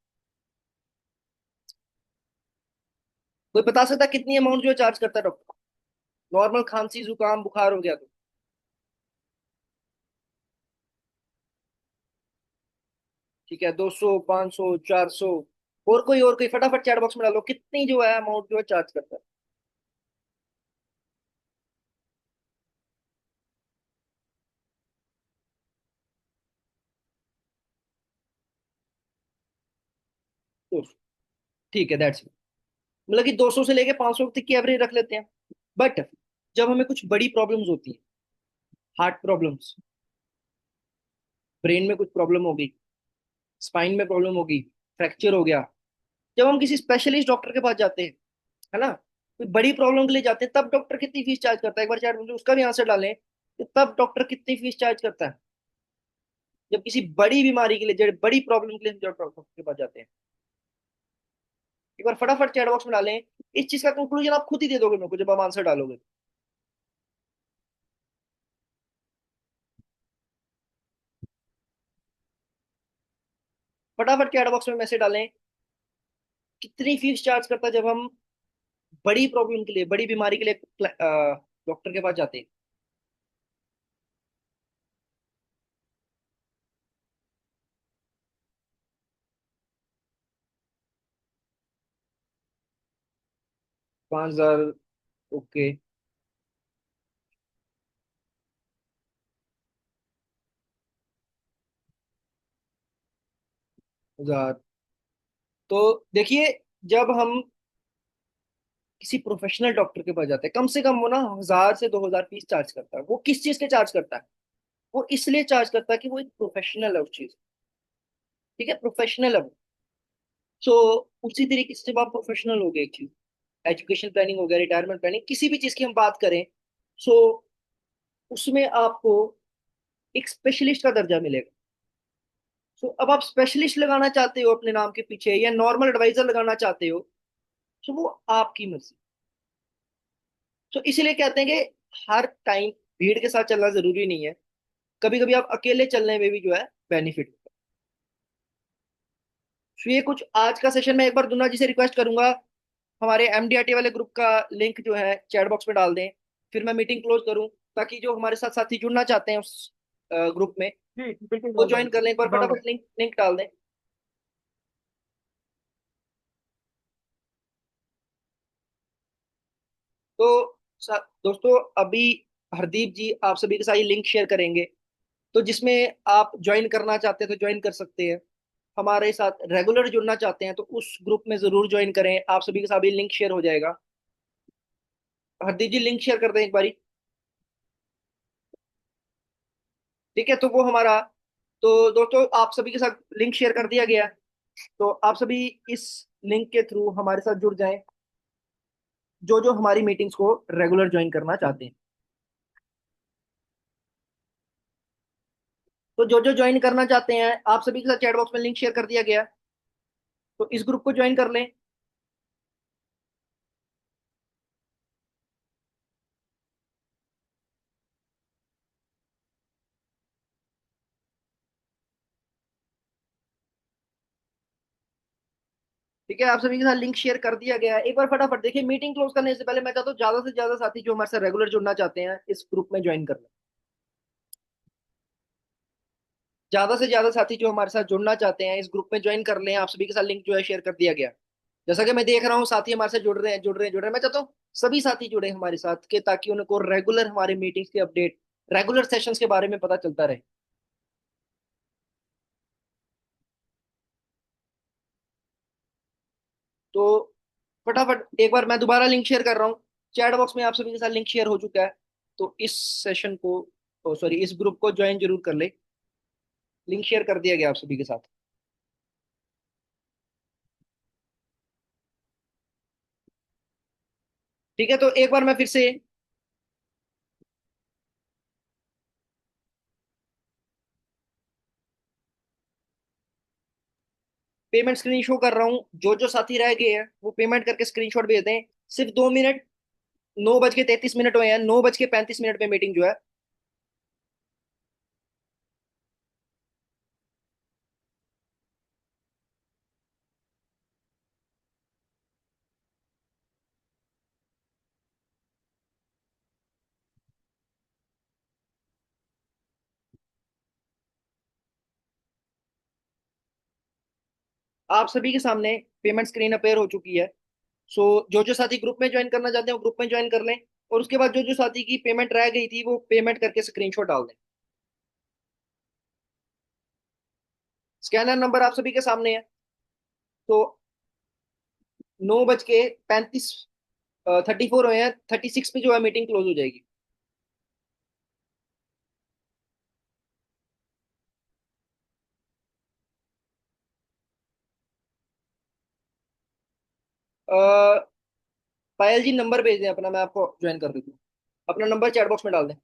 कोई बता सकता है कितनी अमाउंट जो चार्ज करता है डॉक्टर, नॉर्मल खांसी, जुकाम, बुखार हो गया तो? ठीक है, 200, 500, 400। और कोई फटाफट चैट बॉक्स में डालो कितनी जो है अमाउंट जो है चार्ज करता है। तो ठीक है, दैट्स, मतलब कि 200 से लेके 500 तक की एवरेज रख लेते हैं। बट जब हमें कुछ बड़ी प्रॉब्लम्स होती हैं, हार्ट प्रॉब्लम्स, ब्रेन में कुछ प्रॉब्लम होगी, स्पाइन में प्रॉब्लम होगी, फ्रैक्चर हो गया, जब हम किसी स्पेशलिस्ट डॉक्टर के पास जाते हैं, है ना, कोई बड़ी प्रॉब्लम के लिए जाते हैं, तब डॉक्टर कितनी फीस चार्ज करता है, एक बार चैट में उसका भी आंसर डालें कि तब डॉक्टर कितनी फीस चार्ज करता है, जब किसी बड़ी बीमारी के लिए, जब बड़ी प्रॉब्लम के लिए हम जब डॉक्टर के पास जाते हैं। एक बार फटाफट चैट बॉक्स में डालें, इस चीज का कंक्लूजन आप खुद ही दे दोगे मेरे को जब आप आंसर डालोगे। फटाफट चैट बॉक्स में मैसेज डालें, कितनी फीस चार्ज करता है जब हम बड़ी प्रॉब्लम के लिए, बड़ी बीमारी के लिए डॉक्टर के पास जाते हैं। 5,000। ओके। 1,000। तो देखिए, जब हम किसी प्रोफेशनल डॉक्टर के पास जाते हैं, कम से कम वो ना 1,000 से 2,000 फीस चार्ज करता है। वो किस चीज के चार्ज करता है? वो इसलिए चार्ज करता है कि वो एक प्रोफेशनल है उस चीज, ठीक है, प्रोफेशनल है वो। सो उसी तरीके से जब आप प्रोफेशनल हो गए एक चीज, एजुकेशन प्लानिंग हो गया, रिटायरमेंट प्लानिंग, किसी भी चीज की हम बात करें, सो उसमें आपको एक स्पेशलिस्ट का दर्जा मिलेगा। सो अब आप स्पेशलिस्ट लगाना चाहते हो अपने नाम के पीछे, या नॉर्मल एडवाइजर लगाना चाहते हो, सो वो आपकी मर्जी। सो इसीलिए कहते हैं कि हर टाइम भीड़ के साथ चलना जरूरी नहीं है, कभी कभी आप अकेले चलने में भी जो है बेनिफिट होता है। सो ये कुछ आज का सेशन में, एक बार दुना जी से रिक्वेस्ट करूंगा हमारे एमडीआरटी वाले ग्रुप का लिंक जो है चैट बॉक्स में डाल दें, फिर मैं मीटिंग क्लोज करूं, ताकि जो हमारे साथ साथी जुड़ना चाहते हैं उस ग्रुप में, जी बिल्कुल वो डाल ज्वाइन कर लें। एक बार दो डाल दो। फटाफट लिंक लिंक डाल दें। तो दोस्तों, अभी हरदीप जी आप सभी के साथ ये लिंक शेयर करेंगे, तो जिसमें आप ज्वाइन करना चाहते हैं तो ज्वाइन कर सकते हैं, हमारे साथ रेगुलर जुड़ना चाहते हैं तो उस ग्रुप में जरूर ज्वाइन करें। आप सभी के साथ भी लिंक शेयर हो जाएगा। हरदीप जी लिंक शेयर कर दें एक बारी। ठीक है, तो वो हमारा, तो दोस्तों आप सभी के साथ लिंक शेयर कर दिया गया है। तो आप सभी इस लिंक के थ्रू हमारे साथ जुड़ जाएं, जो जो हमारी मीटिंग्स को रेगुलर ज्वाइन करना चाहते हैं। तो जो जो ज्वाइन करना चाहते हैं, आप सभी के साथ चैट बॉक्स में लिंक शेयर कर दिया गया है, तो इस ग्रुप को ज्वाइन कर लें। ठीक है, आप सभी के साथ लिंक शेयर कर दिया गया है। एक बार फटाफट देखिए, मीटिंग क्लोज करने से पहले मैं चाहता हूँ ज्यादा से ज्यादा साथी जो हमारे साथ रेगुलर जुड़ना चाहते हैं इस ग्रुप में ज्वाइन कर लें। ज्यादा से ज्यादा साथी जो हमारे साथ जुड़ना चाहते हैं इस ग्रुप में ज्वाइन कर लें। आप सभी के साथ लिंक जो है शेयर कर दिया गया। जैसा कि मैं देख रहा हूँ साथी हमारे साथ जुड़ रहे हैं, जुड़ रहे हैं, जुड़ रहे हैं। मैं चाहता हूँ सभी साथी जुड़े हमारे साथ के, ताकि उनको रेगुलर हमारे मीटिंग्स के अपडेट, रेगुलर सेशंस के बारे में पता चलता रहे। तो फटाफट एक बार मैं दोबारा लिंक शेयर कर रहा हूँ, चैट बॉक्स में आप सभी के साथ लिंक शेयर हो चुका है। तो इस सेशन को, सॉरी, इस ग्रुप को ज्वाइन जरूर कर ले। लिंक शेयर कर दिया गया आप सभी के साथ। ठीक है, तो एक बार मैं फिर से पेमेंट स्क्रीन शो कर रहा हूँ। जो जो साथी रह गए हैं वो पेमेंट करके स्क्रीनशॉट भेज दें। सिर्फ 2 मिनट, 9:33 हुए हैं, 9:35 पे मीटिंग जो है। आप सभी के सामने पेमेंट स्क्रीन अपेयर हो चुकी है। सो जो जो साथी ग्रुप में ज्वाइन करना चाहते हैं वो ग्रुप में ज्वाइन कर लें, और उसके बाद जो जो साथी की पेमेंट रह गई थी वो पेमेंट करके स्क्रीनशॉट डाल दें। स्कैनर नंबर आप सभी के सामने है। तो 9:35, 34 हुए हैं, 36 पे जो है मीटिंग क्लोज हो जाएगी। पायल जी नंबर भेज दें अपना, मैं आपको ज्वाइन कर देता हूँ। अपना नंबर चैट बॉक्स में डाल दें।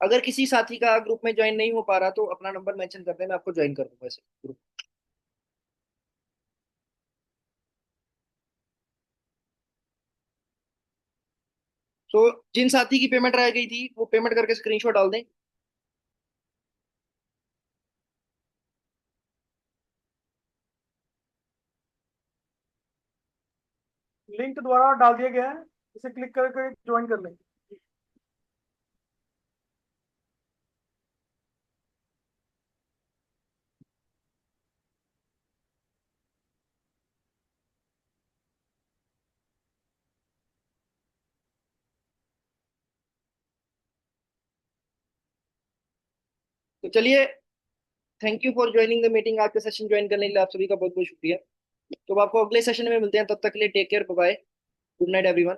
अगर किसी साथी का ग्रुप में ज्वाइन नहीं हो पा रहा तो अपना नंबर मेंशन कर दें, मैं आपको ज्वाइन कर दूंगा इसे ग्रुप। तो जिन साथी की पेमेंट रह गई थी वो पेमेंट करके स्क्रीनशॉट डाल दें। लिंक द्वारा डाल दिया गया है, इसे क्लिक करके ज्वाइन कर लें। तो चलिए, thank you for joining the meeting. आपके सेशन ज्वाइन करने के लिए आप सभी का बहुत बहुत शुक्रिया। तो अब आपको अगले सेशन में मिलते हैं, तब तक के लिए take care, bye. Good night everyone.